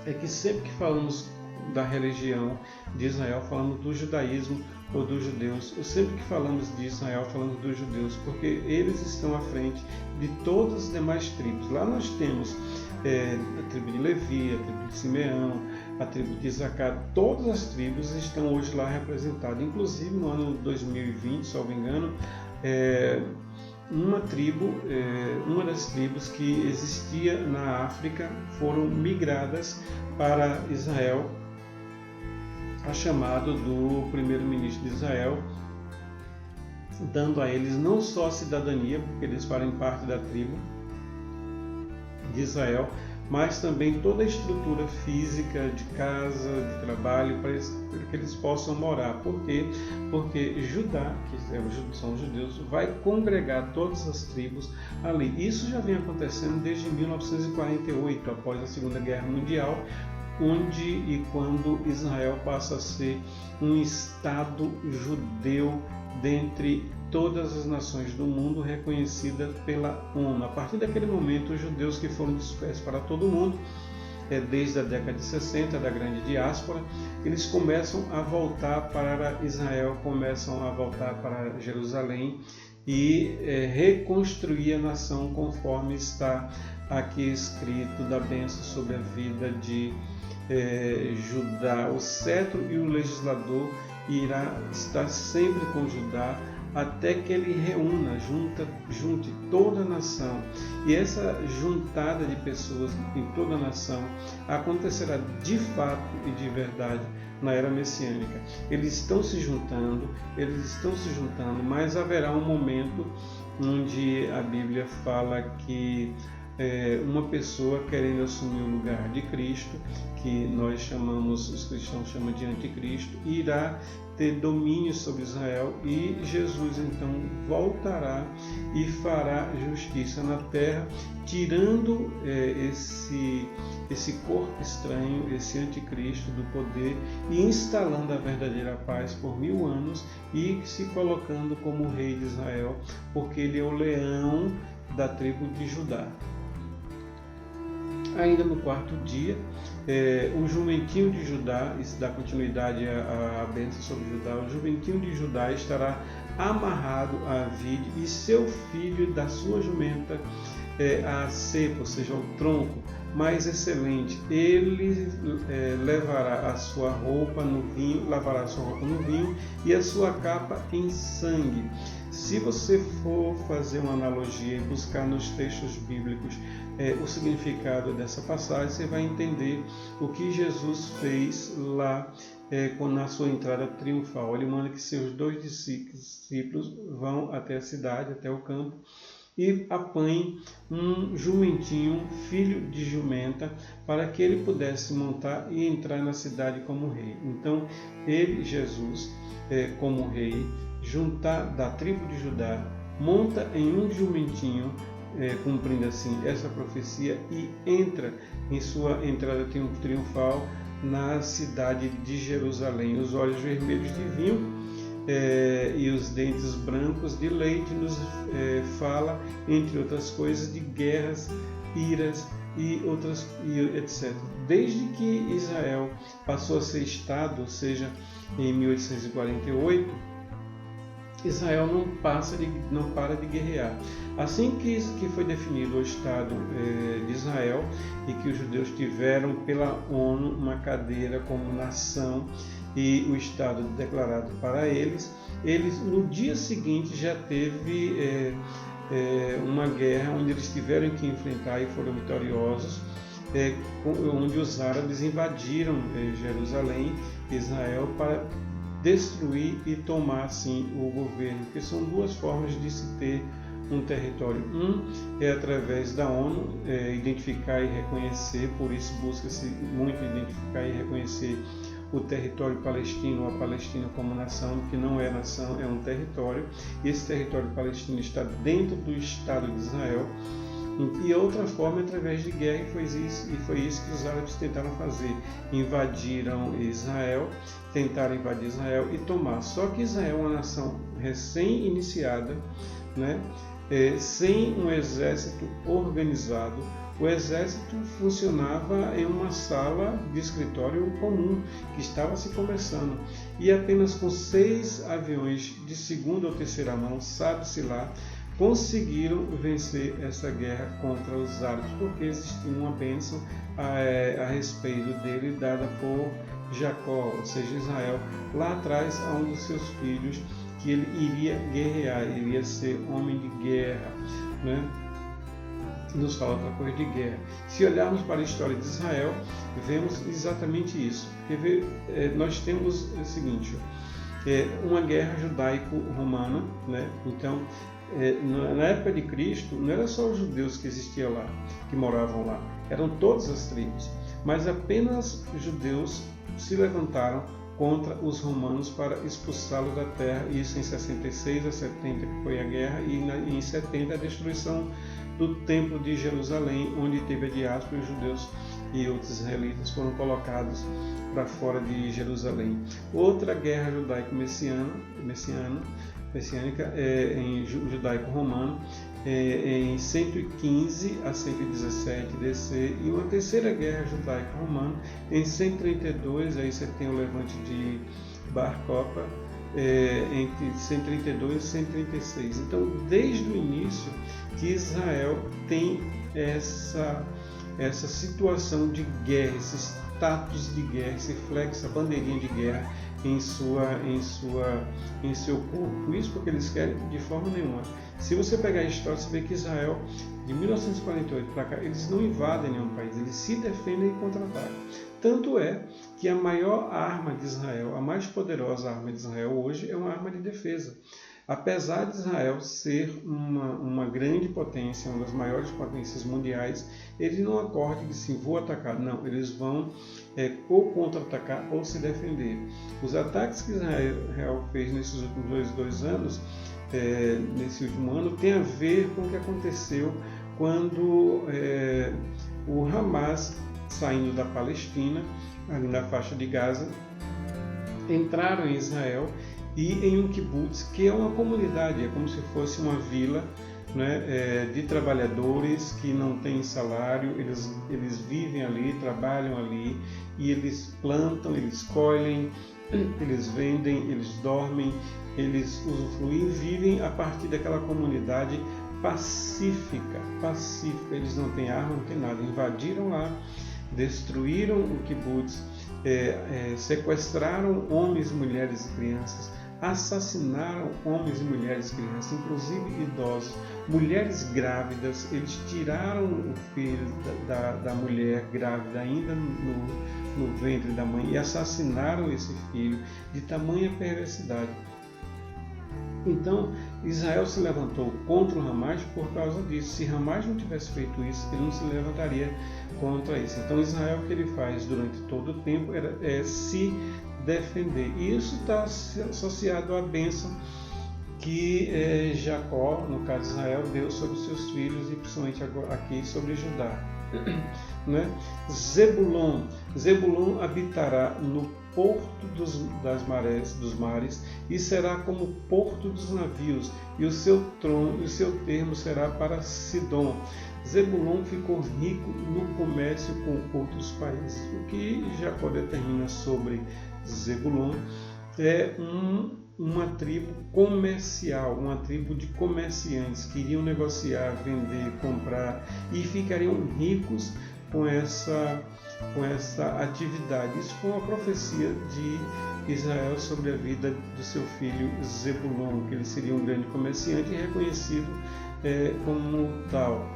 é que sempre que falamos da religião de Israel, falamos do judaísmo ou dos judeus. Sempre que falamos de Israel, falamos dos judeus, porque eles estão à frente de todas as demais tribos. Lá nós temos a tribo de Levi, a tribo de Simeão, a tribo de Isacar. Todas as tribos estão hoje lá representadas. Inclusive no ano 2020, se não me engano, uma das tribos que existia na África foram migradas para Israel, a chamado do primeiro-ministro de Israel, dando a eles não só a cidadania, porque eles fazem parte da tribo de Israel, mas também toda a estrutura física de casa, de trabalho, para que eles possam morar. Por quê? Porque Judá, que são os judeus, vai congregar todas as tribos ali. Isso já vem acontecendo desde 1948, após a Segunda Guerra Mundial, onde e quando Israel passa a ser um Estado judeu dentre todas as nações do mundo, reconhecida pela ONU. A partir daquele momento, os judeus que foram dispersos para todo o mundo, desde a década de 60, da grande diáspora, eles começam a voltar para Israel, começam a voltar para Jerusalém e reconstruir a nação conforme está aqui escrito da bênção sobre a vida de Judá. O cetro e o legislador irá estar sempre com Judá, até que ele junte toda a nação. E essa juntada de pessoas em toda a nação acontecerá de fato e de verdade na era messiânica. Eles estão se juntando, mas haverá um momento onde a Bíblia fala que uma pessoa querendo assumir o lugar de Cristo, que os cristãos chamam de anticristo, irá ter domínio sobre Israel, e Jesus então voltará e fará justiça na terra, tirando esse corpo estranho, esse anticristo do poder, e instalando a verdadeira paz por 1000 anos e se colocando como rei de Israel, porque ele é o leão da tribo de Judá. Ainda no quarto dia, o jumentinho de Judá, isso dá continuidade à bênção sobre Judá, o jumentinho de Judá estará amarrado à vide, e seu filho da sua jumenta à cepa, ou seja, ao tronco mais excelente. Ele lavará a sua roupa no vinho e a sua capa em sangue. Se você for fazer uma analogia e buscar nos textos bíblicos o significado dessa passagem, você vai entender o que Jesus fez lá na sua entrada triunfal. Ele manda que seus 2 discípulos vão até a cidade, até o campo, e apanhem um jumentinho, filho de jumenta, para que ele pudesse montar e entrar na cidade como rei. Então, ele, Jesus, como rei, juntar da tribo de Judá, monta em um jumentinho, cumprindo assim essa profecia, e entra em sua entrada triunfal na cidade de Jerusalém. Os olhos vermelhos de vinho e os dentes brancos de leite nos fala, entre outras coisas, de guerras, iras e etc. Desde que Israel passou a ser Estado, ou seja, em 1848, Israel não para de guerrear. Assim que foi definido o Estado de Israel, e que os judeus tiveram pela ONU uma cadeira como nação e o Estado declarado para eles no dia seguinte já teve uma guerra onde eles tiveram que enfrentar e foram vitoriosos, onde os árabes invadiram Jerusalém, Israel, para destruir e tomar assim o governo, que são 2 formas de se ter um território. É através da ONU, identificar e reconhecer, por isso busca-se muito identificar e reconhecer o território palestino, ou a Palestina como nação, que não é nação, é um território. Esse território palestino está dentro do Estado de Israel. E outra forma é através de guerra, e foi isso que os árabes tentaram fazer. Tentaram invadir Israel e tomar. Só que Israel é uma nação recém-iniciada, né? Sem um exército organizado. O exército funcionava em uma sala de escritório comum, que estava se começando, e apenas com 6 aviões de segunda ou terceira mão, sabe-se lá, conseguiram vencer essa guerra contra os árabes, porque existia uma bênção a respeito dele, dada por Jacó, ou seja, Israel, lá atrás, a um dos seus filhos, que ele iria guerrear, iria ser homem de guerra, né? Nos fala outra coisa de guerra. Se olharmos para a história de Israel, vemos exatamente isso. Nós temos o seguinte, uma guerra judaico-romana, né? Então, na época de Cristo, não era só os judeus que existiam lá, que moravam lá, eram todas as tribos, mas apenas os judeus se levantaram contra os romanos para expulsá-los da terra, isso em 66 a 70, que foi a guerra, e em 70 a destruição do templo de Jerusalém, onde teve a diáspora, os judeus e outros israelitas foram colocados para fora de Jerusalém. Outra guerra messiânica em judaico-romano, em 115 a 117 DC, e uma terceira guerra judaico-romana em 132, aí você tem o levante de Bar Kokhba, entre 132 e 136. Então, desde o início que Israel tem essa situação de guerra, esse status de guerra, esse flex, essa bandeirinha de guerra, em seu corpo. Isso porque eles querem de forma nenhuma. Se você pegar a história, você vê que Israel, de 1948 para cá, eles não invadem nenhum país, eles se defendem e contra-atacam. Tanto é que a maior arma de Israel, a mais poderosa arma de Israel hoje, é uma arma de defesa. Apesar de Israel ser uma grande potência, uma das maiores potências mundiais, eles não acordam de assim, vou atacar. Não, eles vão ou contra-atacar ou se defender. Os ataques que Israel fez nesses últimos dois anos, nesse último ano, tem a ver com o que aconteceu quando o Hamas, saindo da Palestina, ali na faixa de Gaza, entraram em Israel e em um kibbutz, que é uma comunidade, é como se fosse uma vila, né, de trabalhadores que não têm salário, eles vivem ali, trabalham ali, e eles plantam, eles colhem, eles vendem, eles dormem, eles usufruem, vivem a partir daquela comunidade pacífica. Eles não têm arma, não têm nada, invadiram lá, destruíram o kibbutz, sequestraram homens, mulheres e crianças, assassinaram homens e mulheres e crianças, inclusive idosos, mulheres grávidas. Eles tiraram o filho da mulher grávida ainda no ventre da mãe e assassinaram esse filho, de tamanha perversidade. Então, Israel se levantou contra o Hamas por causa disso. Se Hamas não tivesse feito isso, ele não se levantaria contra isso. Então, Israel, o que ele faz durante todo o tempo é se defender. E isso está associado à bênção que Jacó, no caso Israel, deu sobre seus filhos e principalmente aqui sobre Judá. Né? Zebulon habitará no porto dos mares e será como porto dos navios, e o seu trono e o seu termo será para Sidom. Zebulon ficou rico no comércio com outros países. O que Jacó determina sobre Zebulon é uma tribo comercial, uma tribo de comerciantes que iriam negociar, vender, comprar e ficariam ricos com essa atividade. Isso foi uma profecia de Israel sobre a vida de seu filho Zebulon, que ele seria um grande comerciante e reconhecido como tal.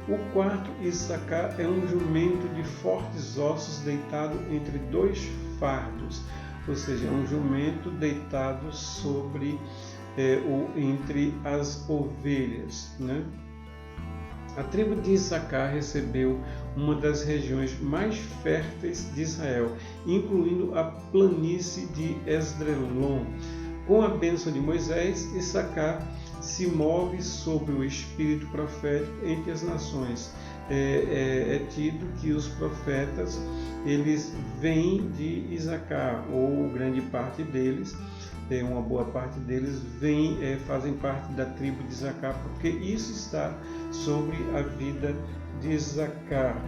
O quarto, Issacar, é um jumento de fortes ossos deitado entre dois fardos, ou seja, é um jumento deitado sobre entre as ovelhas, né? A tribo de Issacar recebeu uma das regiões mais férteis de Israel, incluindo a planície de Esdrelon. Com a bênção de Moisés, Issacar se move sobre o espírito profético entre as nações. É tido que os profetas eles vêm de Issacar, ou grande parte deles, uma boa parte deles fazem parte da tribo de Issacar, porque isso está sobre a vida de Issacar.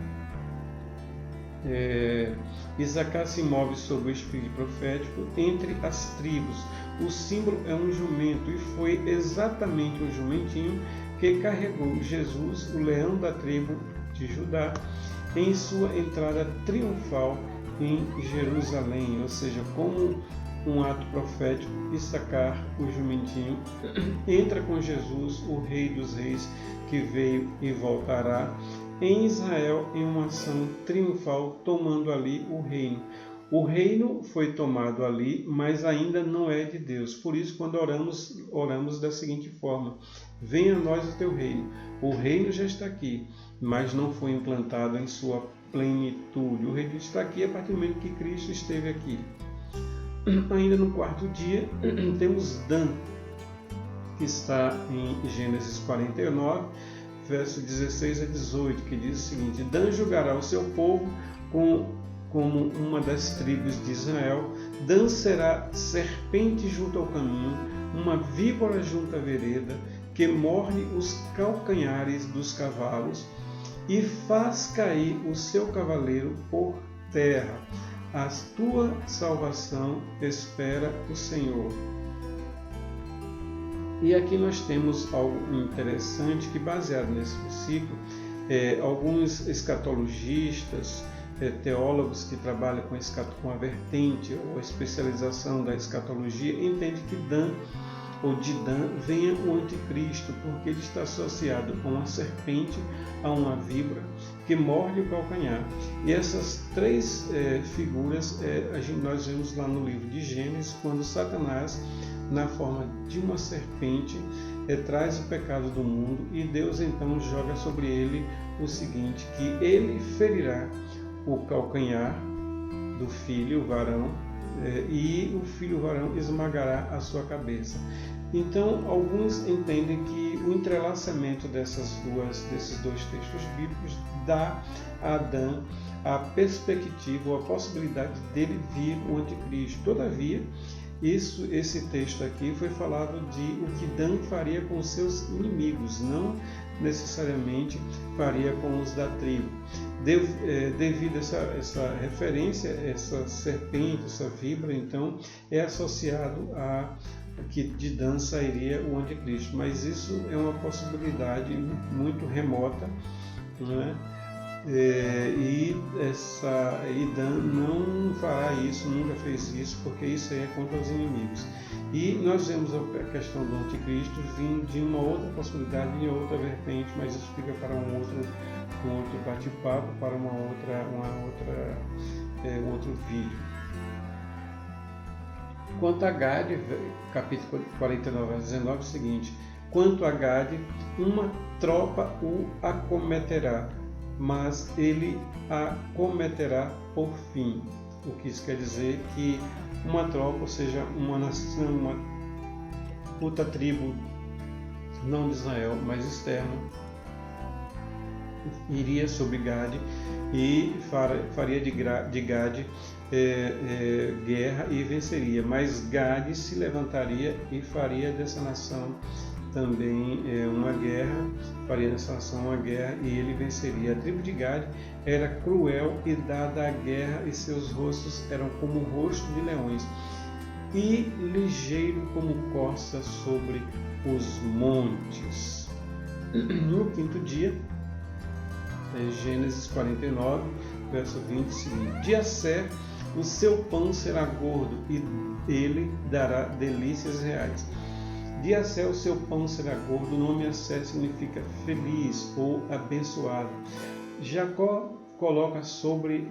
Issacar se move sobre o espírito profético entre as tribos. O símbolo é um jumento, e foi exatamente um jumentinho que carregou Jesus, o leão da tribo de Judá, em sua entrada triunfal em Jerusalém. Ou seja, como um ato profético, Issacar, o jumentinho, entra com Jesus, o Rei dos Reis, que veio e voltará, em Israel, em uma ação triunfal, tomando ali o reino. O reino foi tomado ali, mas ainda não é de Deus. Por isso, quando oramos da seguinte forma: venha a nós o teu reino. O reino já está aqui, mas não foi implantado em sua plenitude. O reino está aqui a partir do momento que Cristo esteve aqui. Ainda no quarto dia, temos Dan, que está em Gênesis 49, verso 16 a 18, que diz o seguinte: Dan julgará o seu povo como uma das tribos de Israel. Dan será serpente junto ao caminho, uma víbora junto à vereda, que morde os calcanhares dos cavalos e faz cair o seu cavaleiro por terra. A tua salvação espera o Senhor. E aqui nós temos algo interessante que, baseado nesse versículo, alguns escatologistas teólogos que trabalham com a vertente ou a especialização da escatologia entendem que Dan ou de Dan venha o anticristo, porque ele está associado a uma serpente, a uma víbora que morde o calcanhar. E essas três figuras nós vemos lá no livro de Gênesis, quando Satanás, na forma de uma serpente, traz o pecado do mundo, e Deus então joga sobre ele o seguinte, que ele ferirá o calcanhar do filho, o varão, e o filho varão esmagará a sua cabeça. Então, alguns entendem que o entrelaçamento desses dois textos bíblicos dá a Adão a perspectiva ou a possibilidade dele vir o anticristo. Todavia, esse texto aqui foi falado de o que Dan faria com os seus inimigos, não necessariamente faria com os da tribo. Devido a essa referência, essa serpente, essa víbora, então, é associado a que de Dan sairia o anticristo. Mas isso é uma possibilidade muito remota, né? E Dan não fará isso, nunca fez isso, porque isso aí é contra os inimigos. E nós vemos a questão do anticristo vindo de uma outra possibilidade, de outra vertente, mas isso fica para um outro bate-papo, para um outro vídeo. Quanto a Gade, capítulo 49 a 19, é o seguinte: quanto a Gade, uma tropa o acometerá, mas ele a cometerá por fim. O que isso quer dizer? Que uma tropa, ou seja, uma nação, uma outra tribo, não de Israel, mas externa, iria sobre Gade e faria de Gade guerra e venceria. Mas Gade se levantaria e faria dessa nação também uma guerra, faria dessa nação uma guerra e ele venceria. A tribo de Gade era cruel e dada à guerra, e seus rostos eram como o rosto de leões, e ligeiro como corça sobre os montes. No quinto dia, Gênesis 49, verso 20, seguinte: de Asser o seu pão será gordo, e ele dará delícias reais. De Asser o seu pão será gordo. O nome Asser significa feliz ou abençoado. Jacó coloca sobre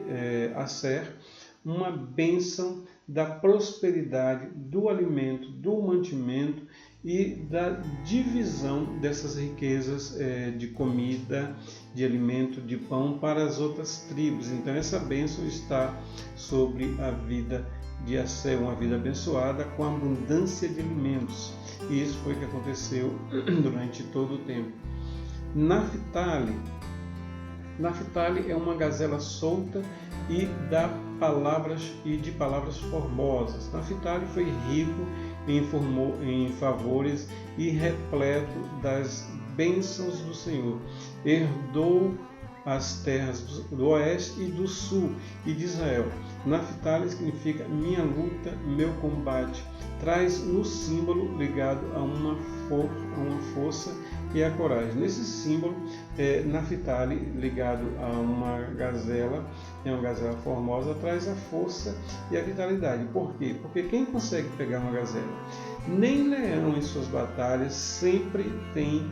Asser uma bênção da prosperidade, do alimento, do mantimento e da divisão dessas riquezas de comida, de alimento, de pão para as outras tribos. Então essa bênção está sobre a vida de Asser, uma vida abençoada com abundância de alimentos. E isso foi o que aconteceu durante todo o tempo. Naftali é uma gazela solta e de palavras formosas. Naftali foi rico em favores e repleto das bênçãos do Senhor. Herdou as terras do oeste e do sul e de Israel. Naftali significa minha luta, meu combate. Traz no símbolo ligado a uma força e a coragem. Nesse símbolo, Naftali ligado a uma gazela, uma gazela formosa, traz a força e a vitalidade. Por quê? Porque quem consegue pegar uma gazela? Nem leão em suas batalhas sempre tem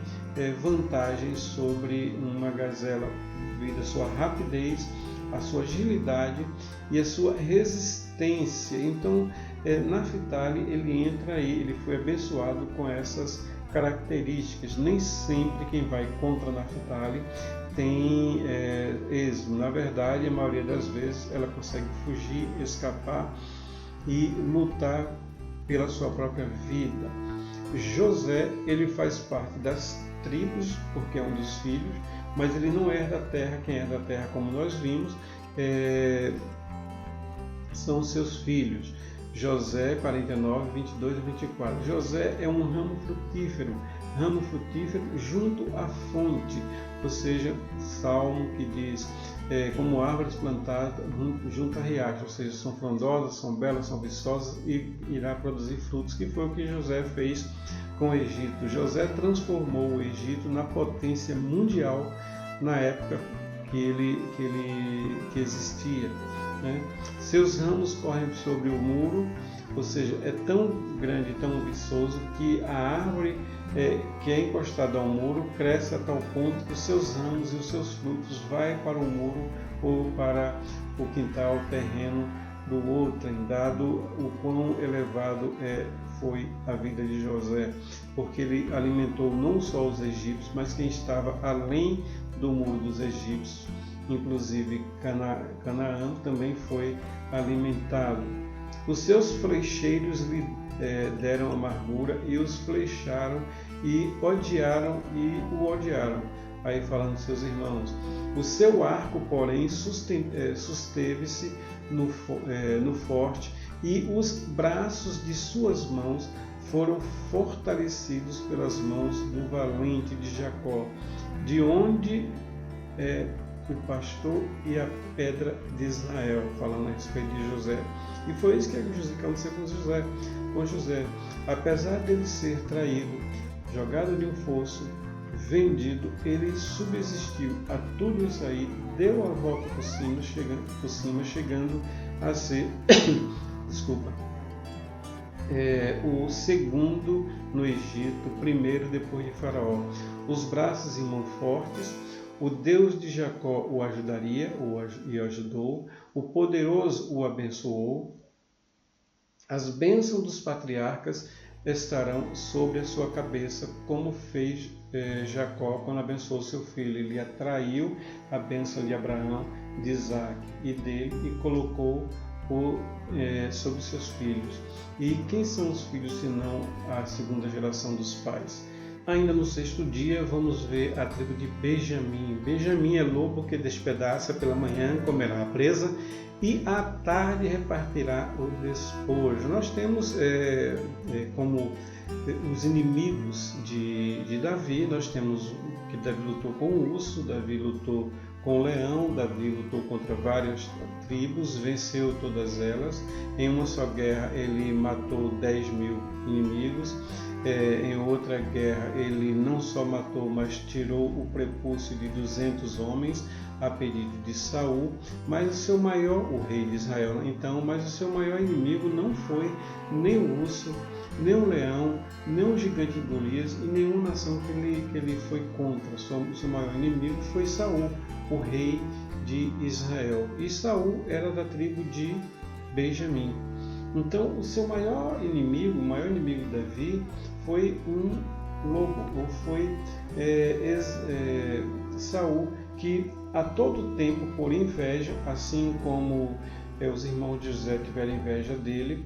vantagem sobre uma gazela, devido à sua rapidez, a sua agilidade e a sua resistência. Então, Naftali, ele entra aí, ele foi abençoado com essas características. Nem sempre quem vai contra Naftali tem êxito. Na verdade, a maioria das vezes ela consegue fugir, escapar e lutar pela sua própria vida. José, ele faz parte das tribos, porque é um dos filhos, mas ele não herda a terra. Quem herda a terra, como nós vimos, são seus filhos. José 49, 22 e 24. José é um ramo frutífero junto à fonte, ou seja, Salmo que diz, como árvores plantadas junto a riacho, ou seja, são frondosas, são belas, são viçosas e irá produzir frutos, que foi o que José fez com o Egito. José transformou o Egito na potência mundial na época que existia, né? Seus ramos correm sobre o muro, ou seja, é tão grande, tão viçoso, que a árvore que é encostada ao muro cresce a tal ponto que os seus ramos e os seus frutos vai para o muro ou para o quintal, o terreno do outrem, dado o quão elevado foi a vida de José, porque ele alimentou não só os egípcios, mas quem estava além do muro dos egípcios, inclusive Canaã também foi alimentado. Os seus flecheiros lhe deram amargura e os flecharam e odiaram e o odiaram. Aí falando de seus irmãos. O seu arco, porém, susteve-se no forte, e os braços de suas mãos foram fortalecidos pelas mãos do valente de Jacó, de onde o pastor e a pedra de Israel, falando a respeito de José. E foi isso que aconteceu com José. Apesar dele ser traído, jogado de um fosso, vendido, ele subsistiu a tudo isso aí, deu a volta por cima, chegando a ser o segundo no Egito, o primeiro depois de Faraó. Os braços e mãos fortes, o Deus de Jacó o ajudaria e ajudou, o poderoso o abençoou. As bênçãos dos patriarcas estarão sobre a sua cabeça, como fez Jacó quando abençoou seu filho. Ele atraiu a bênção de Abraão, de Isaac e dele e colocou sobre seus filhos. E quem são os filhos senão a segunda geração dos pais? Ainda no sexto dia, vamos ver a tribo de Benjamim. Benjamim é lobo que despedaça pela manhã, comerá a presa, e à tarde repartirá o despojo. Nós temos como os inimigos de Davi, nós temos que Davi lutou com o urso, Davi lutou com o leão, Davi lutou contra várias tribos, venceu todas elas. Em uma só guerra ele matou 10.000 inimigos. Em outra guerra ele não só matou, mas tirou o prepúcio de 200 homens a pedido de Saul, mas o seu maior, o rei de Israel, então, mas o seu maior inimigo não foi nem o urso, nem o leão, nem o gigante Golias e nenhuma nação que ele foi contra. O seu maior inimigo foi Saul, o rei de Israel. E Saul era da tribo de Benjamim. Então, o seu maior inimigo, o maior inimigo de Davi, foi um lobo, ou foi Saul, que a todo tempo, por inveja, assim como os irmãos de José tiveram inveja dele,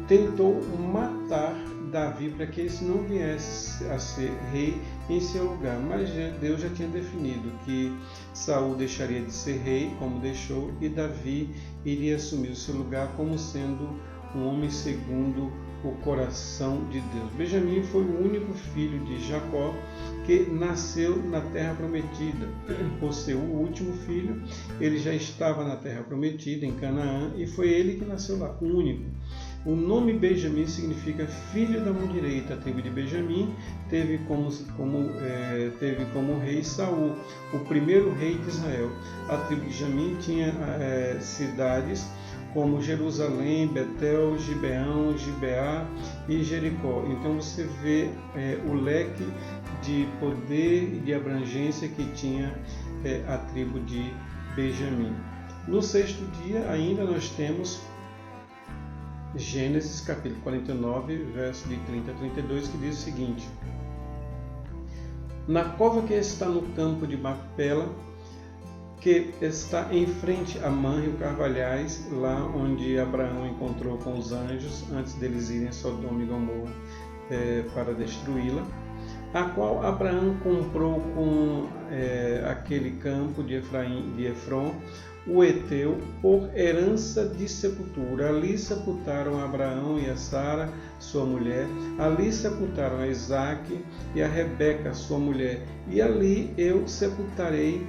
tentou matar Davi para que esse não viesse a ser rei em seu lugar. Mas Deus já tinha definido que Saul deixaria de ser rei, como deixou, e Davi iria assumir o seu lugar como sendo um homem segundo o coração de Deus. Benjamim foi o único filho de Jacó que nasceu na terra prometida. Por ser o último filho, ele já estava na terra prometida, em Canaã, e foi ele que nasceu lá, o único. O nome Benjamim significa filho da mão direita. A tribo de Benjamim teve como rei Saul, o primeiro rei de Israel. A tribo de Benjamim tinha cidades como Jerusalém, Betel, Gibeão, Gibeá e Jericó. Então você vê o leque de poder e de abrangência que tinha a tribo de Benjamim. No sexto dia ainda nós temos Gênesis capítulo 49, verso de 30 a 32, que diz o seguinte: Na cova que está no campo de Macpela, que está em frente a Manre e Carvalhais, lá onde Abraão encontrou com os anjos antes deles irem a Sodoma e Gomorra para destruí-la, a qual Abraão comprou com aquele campo de Efron, o Eteu, por herança de sepultura. Ali sepultaram Abraão e a Sara, sua mulher. Ali sepultaram a Isaque e a Rebeca, sua mulher. E ali eu sepultei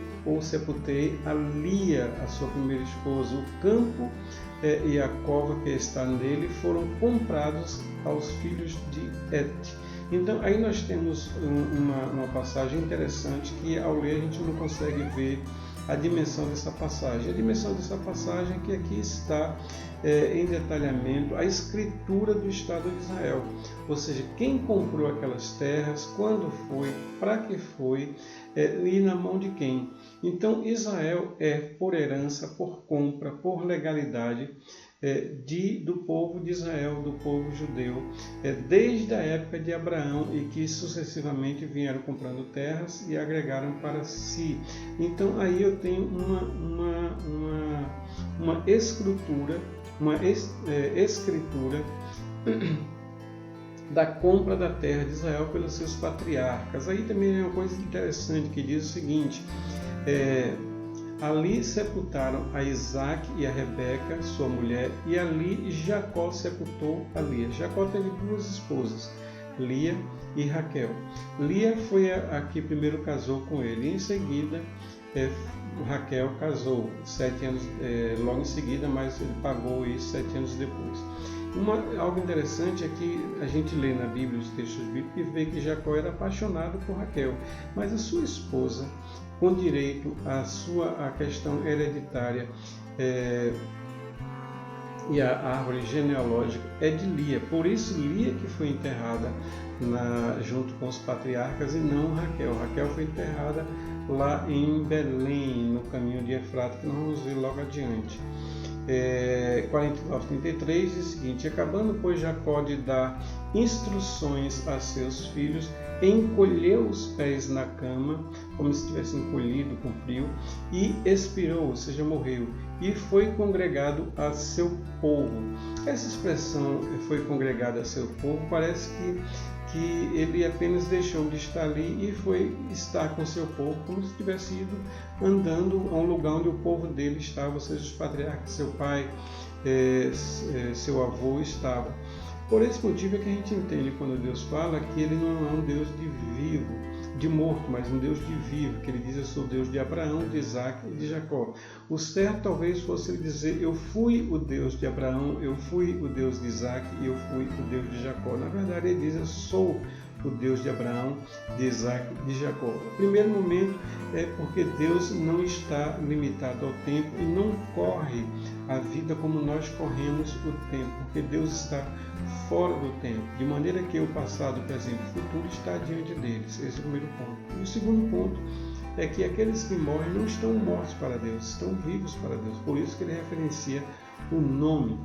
a Lia, a sua primeira esposa. O campo e a cova que está nele foram comprados aos filhos de Et, Então aí nós temos uma passagem interessante que ao ler a gente não consegue ver a dimensão dessa passagem. A dimensão dessa passagem é que aqui está em detalhamento a escritura do Estado de Israel, ou seja, quem comprou aquelas terras, quando foi, para que foi e na mão de quem. Então Israel é por herança, por compra, por legalidade do povo de Israel, do povo judeu, desde a época de Abraão, e que sucessivamente vieram comprando terras e agregaram para si. Então aí eu tenho uma escritura da compra da terra de Israel pelos seus patriarcas. Aí também é uma coisa interessante que diz o seguinte: ali sepultaram a Isaac e a Rebeca, sua mulher, e ali Jacó sepultou a Lia. Jacó teve duas esposas, Lia e Raquel. Lia foi a que primeiro casou com ele, e em seguida Raquel casou 7 anos logo em seguida, mas ele pagou isso 7 anos depois. Algo interessante é que a gente lê na Bíblia, os textos bíblicos, e vê que Jacó era apaixonado por Raquel, mas a sua esposa, com direito à questão hereditária e a árvore genealógica, é de Lia. Por isso Lia que foi enterrada junto com os patriarcas e não Raquel. Raquel foi enterrada lá em Belém, no caminho de Efrata, que nós vamos ver logo adiante. 49:33 diz o seguinte: acabando, pois, Jacó de dar instruções a seus filhos, encolheu os pés na cama, como se tivesse encolhido com frio, e expirou, ou seja, morreu, e foi congregado a seu povo. Essa expressão, foi congregado a seu povo, parece que ele apenas deixou de estar ali e foi estar com seu povo, como se tivesse ido andando a um lugar onde o povo dele estava, ou seja, os patriarcas, seu pai, seu avô estava. Por esse motivo é que a gente entende quando Deus fala que ele não é um Deus de morto, mas um Deus de vivo, que ele diz: eu sou o Deus de Abraão, de Isaac e de Jacó. O certo talvez fosse ele dizer: eu fui o Deus de Abraão, eu fui o Deus de Isaac e eu fui o Deus de Jacó. Na verdade ele diz: eu sou o Deus de Abraão, de Isaac e de Jacó. No primeiro momento é porque Deus não está limitado ao tempo e não corre a vida como nós corremos o tempo, porque Deus está fora do tempo, de maneira que o passado, presente e futuro está diante deles. Esse é o primeiro ponto. E o segundo ponto é que aqueles que morrem não estão mortos para Deus, estão vivos para Deus. Por isso que ele referencia o nome.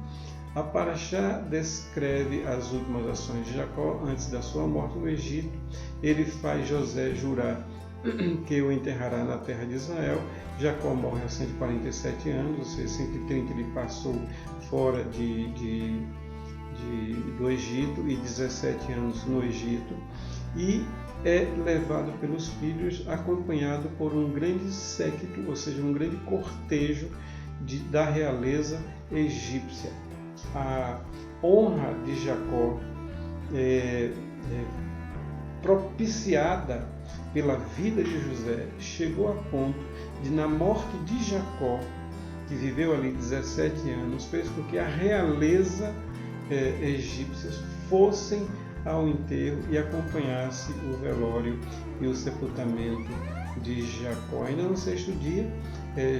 A Parashá descreve as últimas ações de Jacó antes da sua morte no Egito. Ele faz José jurar que o enterrará na terra de Israel. Jacó morre aos 147 anos, ou seja, 130 ele passou fora do Egito e 17 anos no Egito, e é levado pelos filhos, acompanhado por um grande séquito, ou seja, um grande cortejo da realeza egípcia. A honra de Jacó propiciada pela vida de José chegou a ponto de, na morte de Jacó, que viveu ali 17 anos, fez com que a realeza egípcia fossem ao enterro e acompanhasse o velório e o sepultamento de Jacó. Ainda no sexto dia,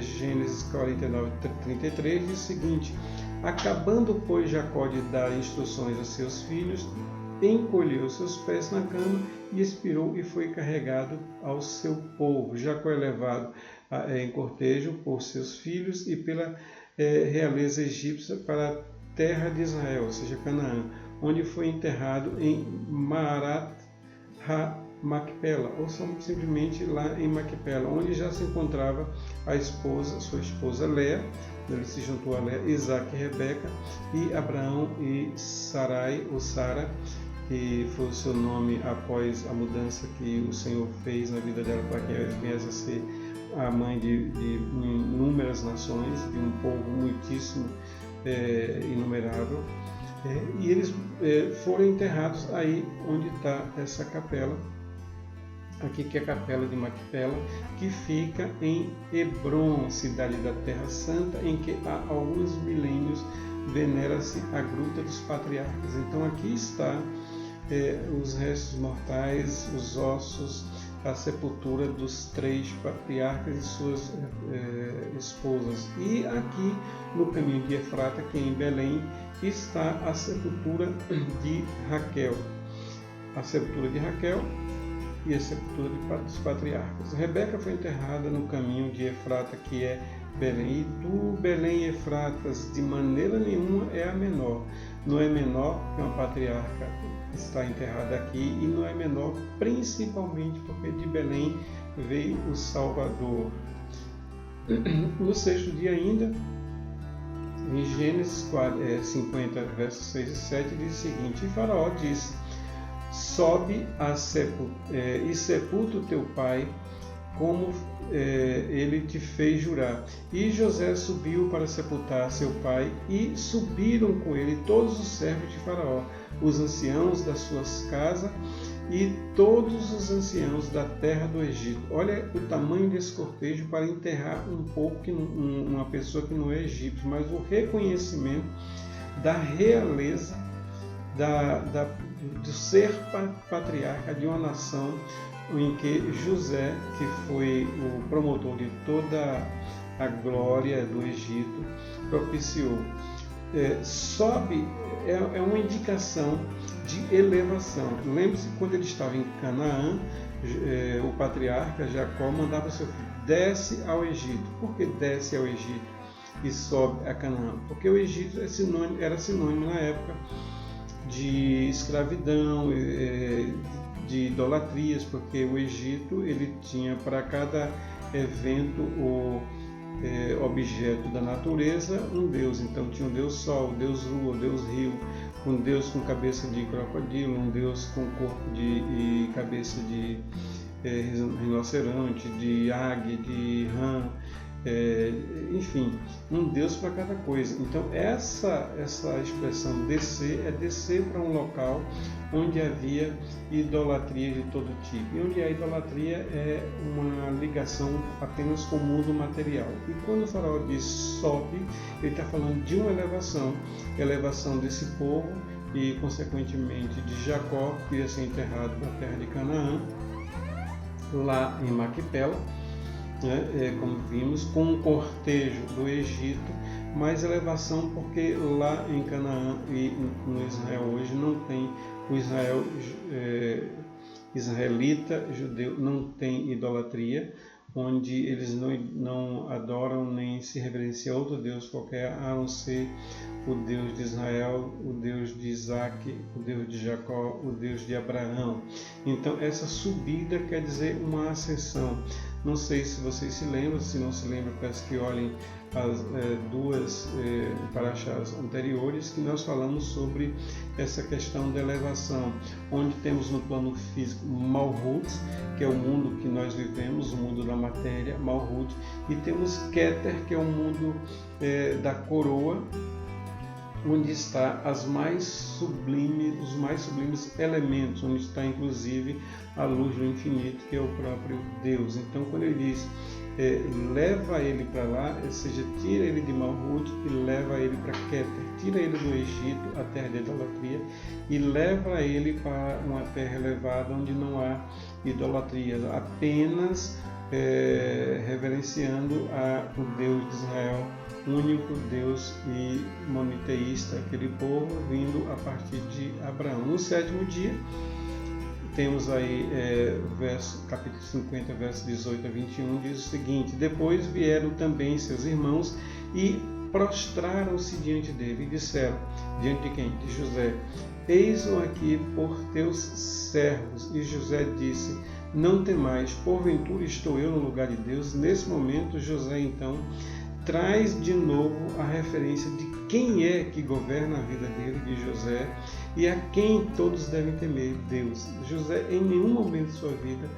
Gênesis 49:33 diz o seguinte: acabando, pois, Jacó de dar instruções a seus filhos, encolheu seus pés na cama e expirou e foi carregado ao seu povo. Jacó é levado em cortejo por seus filhos e pela realeza egípcia para a terra de Israel, ou seja, Canaã, onde foi enterrado em Maarat ha-Macpela, ou simplesmente lá em Macpela, onde já se encontrava sua esposa Léa. Ele se juntou a Léa, Isaac e Rebeca, e Abraão e Sarai, ou Sara, que foi o seu nome após a mudança que o Senhor fez na vida dela para que ela viesse a ser a mãe de inúmeras nações, de um povo muitíssimo inumerável. E eles foram enterrados aí onde está essa capela, aqui que é a capela de Macpela, que fica em Hebrom, cidade da Terra Santa, em que há alguns milênios venera-se a Gruta dos Patriarcas. Então aqui está os restos mortais, os ossos, a sepultura dos 3 patriarcas e suas esposas. E aqui no caminho de Efrata, que é em Belém, está a sepultura de Raquel. A sepultura de Raquel e a sepultura dos patriarcas. Rebeca foi enterrada no caminho de Efrata, que é Belém. E tu, Belém Efratas, de maneira nenhuma é a menor. Não é menor que uma patriarca está enterrada aqui, e não é menor principalmente porque de Belém veio o Salvador. No 6º dia ainda, em Gênesis 50, versos 6 e 7, diz o seguinte: E Faraó disse: Sobe e sepulta o teu pai, como ele te fez jurar. E José subiu para sepultar seu pai, e subiram com ele todos os servos de Faraó, os anciãos das suas casas e todos os anciãos da terra do Egito. Olha o tamanho desse cortejo para enterrar uma pessoa que não é egípcia, mas o reconhecimento da realeza, do ser patriarca de uma nação em que José, que foi o promotor de toda a glória do Egito, propiciou. Sobe é uma indicação de elevação. Lembre-se, quando ele estava em Canaã, o patriarca Jacó mandava seu filho: desce ao Egito. Por que desce ao Egito e sobe a Canaã? Porque o Egito era sinônimo na época de escravidão, de idolatrias, porque o Egito ele tinha para cada evento ou objeto da natureza um deus. Então tinha o deus sol, o deus lua, o deus rio, um deus com cabeça de crocodilo, um deus com corpo e cabeça de rinoceronte, de águia, de rã, enfim, um Deus para cada coisa. Então essa expressão descer é descer para um local onde havia idolatria de todo tipo, e onde a idolatria é uma ligação apenas com o mundo material. E quando o faraó diz sobe, ele está falando de uma elevação desse povo e consequentemente de Jacó, que ia ser enterrado na terra de Canaã, lá em Maquipela, como vimos, com um cortejo do Egito, mais elevação porque lá em Canaã e no Israel hoje não tem o Israel israelita, judeu, não tem idolatria, onde eles não adoram nem se reverenciam a outro Deus qualquer, a não ser o Deus de Israel, o Deus de Isaac, o Deus de Jacó, o Deus de Abraão. Então essa subida quer dizer uma ascensão. Não sei se vocês se lembram, se não se lembram, peço que olhem as duas paraxás anteriores, que nós falamos sobre essa questão da elevação, onde temos no plano físico Malhut, que é o mundo que nós vivemos, o mundo da matéria, Malhut, e temos Keter, que é o mundo da coroa, onde está os mais sublimes elementos, onde está inclusive a luz do infinito, que é o próprio Deus. Então quando ele diz leva ele para lá, ou seja, tira ele de Malhut e leva ele para Keter, tira ele do Egito, a terra de idolatria, e leva ele para uma terra elevada onde não há idolatria, apenas reverenciando o Deus de Israel, único Deus e monoteísta, aquele povo vindo a partir de Abraão. No 7º dia, temos aí capítulo 50, versos 18 a 21, diz o seguinte: depois vieram também seus irmãos e prostraram-se diante dele e disseram, diante de quem? De José: eis-o aqui por teus servos. E José disse: não temais, porventura estou eu no lugar de Deus? Nesse momento José então traz de novo a referência de quem é que governa a vida dele, de José, e a quem todos devem temer: Deus. José em nenhum momento de sua vida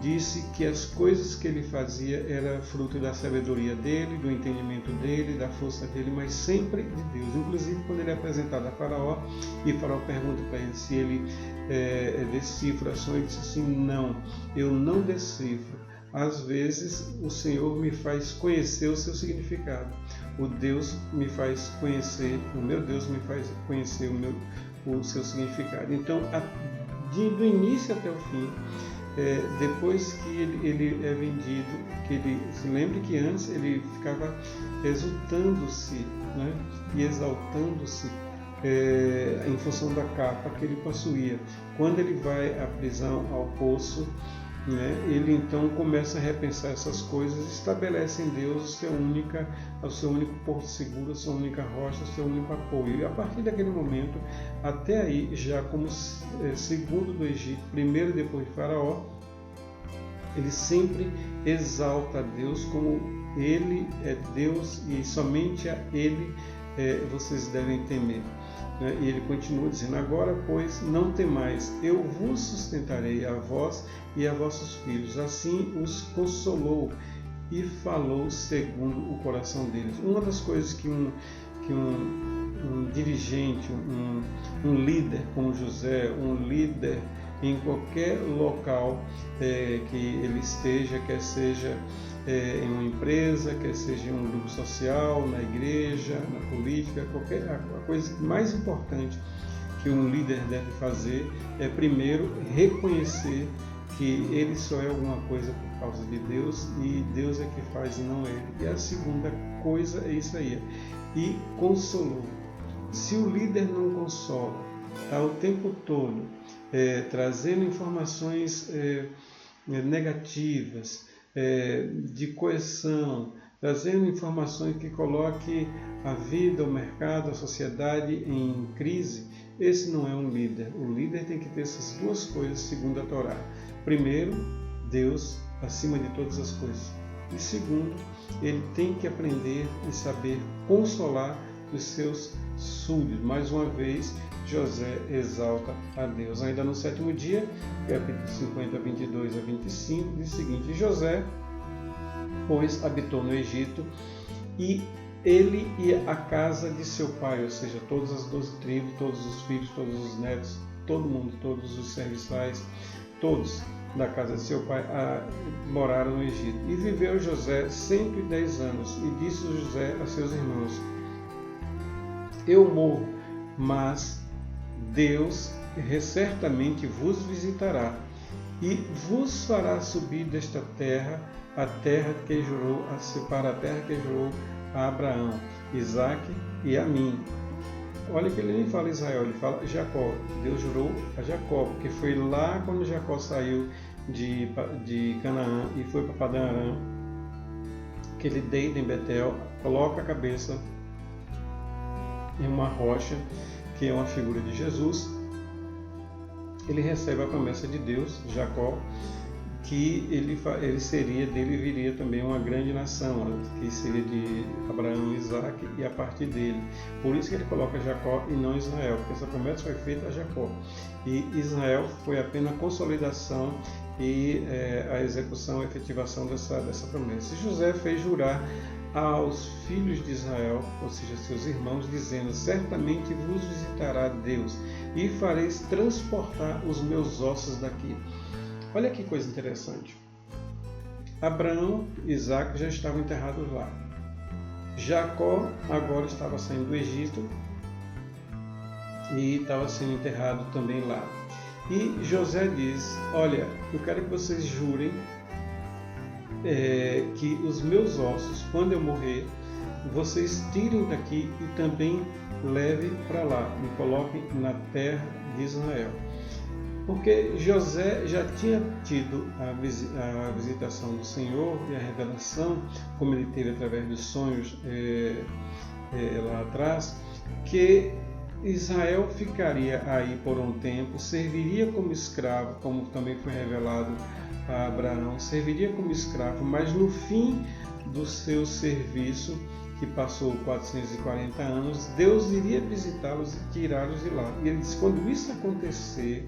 disse que as coisas que ele fazia era fruto da sabedoria dele, do entendimento dele, da força dele, mas sempre de Deus. Inclusive quando ele é apresentado a Faraó, e Faraó pergunta para ele se ele decifra a sonho, ele disse assim: não, eu não decifro. Às vezes o Senhor me faz conhecer o seu significado. O Deus me faz conhecer, o meu Deus me faz conhecer o seu significado. Então, do início até o fim, depois que ele é vendido, que ele se lembre que antes ele ficava exultando-se, né, e exaltando-se em função da capa que ele possuía. Quando ele vai à prisão, ao poço, né, ele então começa a repensar essas coisas, estabelece em Deus o seu único porto seguro, a sua única rocha, o seu único apoio. E a partir daquele momento, até aí, já como segundo do Egito, primeiro e depois de Faraó, ele sempre exalta a Deus como Ele é Deus e somente a Ele vocês devem temer. E ele continua dizendo: agora, pois, não temais, eu vos sustentarei a vós e a vossos filhos. Assim os consolou e falou segundo o coração deles. Uma das coisas que um dirigente, um líder como José, um líder em qualquer local que ele esteja, quer seja em uma empresa, quer seja em um grupo social, na igreja, na política, a coisa mais importante que um líder deve fazer é primeiro reconhecer que ele só é alguma coisa por causa de Deus e Deus é que faz e não ele. E a segunda coisa é isso aí, e consolou. Se o líder não consola, está o tempo todo trazendo informações negativas, de coerção, trazendo informações que coloquem a vida, o mercado, a sociedade em crise, esse não é um líder. O líder tem que ter essas duas coisas segundo a Torá. Primeiro, Deus acima de todas as coisas. E segundo, ele tem que aprender e saber consolar os seus súditos. Mais uma vez, José exalta a Deus. Ainda no 7º dia, capítulo 50, 22 a 25, diz o seguinte: José, pois, habitou no Egito, e ele e a casa de seu pai, ou seja, todas as 12 tribos, todos os filhos, todos os netos, todo mundo, todos os serviçais, todos da casa de seu pai moraram no Egito. E viveu José 110 anos, e disse José a seus irmãos: eu morro, mas Deus certamente vos visitará e vos fará subir desta terra, a terra que jurou para a terra que jurou a Abraão, Isaque e a mim. Olha que ele nem fala Israel, ele fala Jacó. Deus jurou a Jacó, porque foi lá quando Jacó saiu de Canaã e foi para Padã Arã, que ele deita em Betel, coloca a cabeça em uma rocha, que é uma figura de Jesus. Ele recebe a promessa de Deus, Jacó, que dele viria também uma grande nação, que seria de Abraão e Isaque, e a partir dele. Por isso que ele coloca Jacó e não Israel, porque essa promessa foi feita a Jacó. E Israel foi apenas a consolidação e a execução, a efetivação dessa promessa. E José fez jurar aos filhos de Israel, ou seja, seus irmãos, dizendo: certamente vos visitará Deus e fareis transportar os meus ossos daqui. Olha que coisa interessante. Abraão e Isaque já estavam enterrados lá. Jacó agora estava saindo do Egito e estava sendo enterrado também lá. E José diz: olha, eu quero que vocês jurem que os meus ossos, quando eu morrer, vocês tirem daqui e também levem para lá, me coloquem na terra de Israel. Porque José já tinha tido a visitação do Senhor e a revelação, como ele teve através dos sonhos lá atrás, que Israel ficaria aí por um tempo, serviria como escravo, como também foi revelado a Abraão, serviria como escravo, mas no fim do seu serviço, que passou 440 anos, Deus iria visitá-los e tirá-los de lá. E ele diz: quando isso acontecer,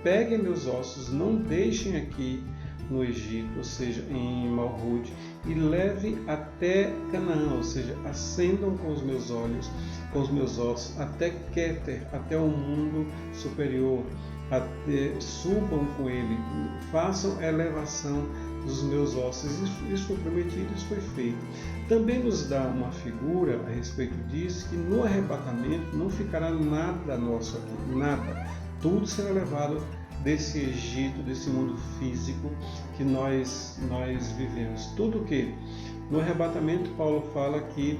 peguem meus ossos, não deixem aqui no Egito, ou seja, em Malhud, e levem até Canaã, ou seja, ascendam com os meus olhos, com os meus ossos, até Kéter, até o mundo superior, subam com ele, façam elevação dos meus ossos. Isso foi prometido, isso foi feito. Também nos dá uma figura a respeito disso, que no arrebatamento não ficará nada nosso aqui, nada. Tudo será levado desse Egito, desse mundo físico que nós vivemos. Tudo que no arrebatamento Paulo fala que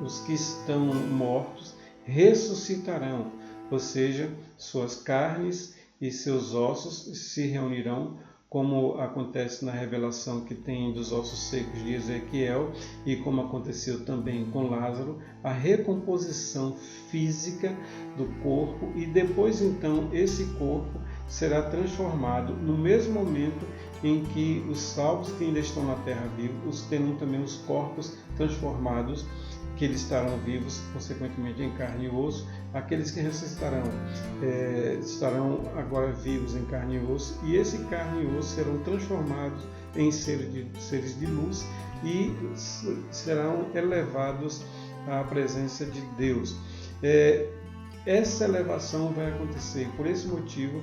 os que estão mortos ressuscitarão, ou seja, suas carnes e seus ossos se reunirão, como acontece na revelação que tem dos ossos secos de Ezequiel e como aconteceu também com Lázaro, a recomposição física do corpo, e depois então esse corpo será transformado no mesmo momento em que os salvos que ainda estão na terra vivos terão também os corpos transformados, que eles estarão vivos, consequentemente em carne e osso. Aqueles que ressuscitarão estarão agora vivos em carne e osso, e esse carne e osso serão transformados em seres de luz e serão elevados à presença de Deus. Essa elevação vai acontecer. Por esse motivo,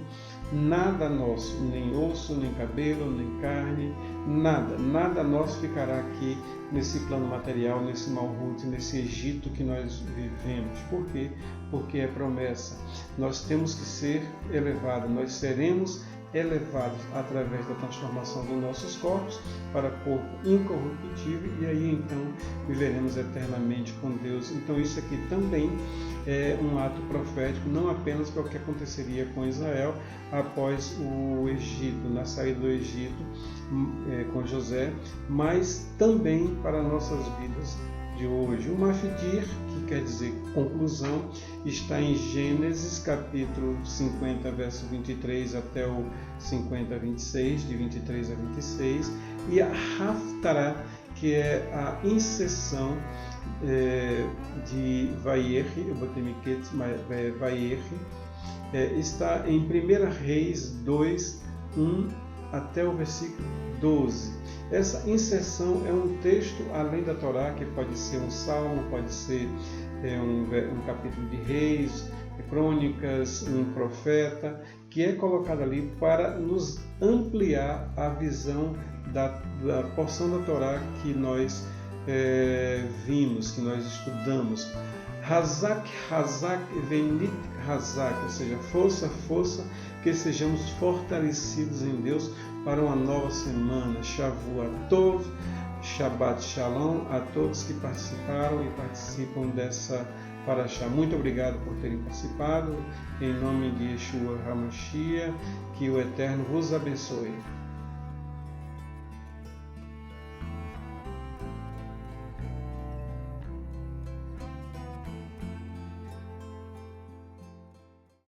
nada nosso, nem osso, nem cabelo, nem carne, nada nosso ficará aqui nesse plano material, nesse Malhut, nesse Egito que nós vivemos. Por quê? Porque é promessa. Nós temos que ser elevados, nós seremos elevados através da transformação dos nossos corpos para corpo incorruptível, e aí então viveremos eternamente com Deus. Então isso aqui também é um ato profético, não apenas para o que aconteceria com Israel após o Egito, na saída do Egito com José, mas também para nossas vidas de hoje. O Mafdir, que quer dizer conclusão, está em Gênesis capítulo 50, verso 23 até o 50, 26, de 23 a 26, e a Haftarah, que é a inserção de Vaierre, eu botei Miquetes, Vaierre, está em 1 Reis 2, 1 até o versículo 12. Essa inserção é um texto além da Torá, que pode ser um salmo, pode ser um capítulo de Reis, Crônicas, um profeta, que é colocado ali para nos ampliar a visão da porção da Torá que nós vimos, que nós estudamos. Hazak, Venit Hazak, ou seja, força, que sejamos fortalecidos em Deus para uma nova semana. Shavuot, Shabbat Shalom a todos que participaram e participam dessa Parashá. Muito obrigado por terem participado. Em nome de Yeshua HaMashiach, que o Eterno vos abençoe.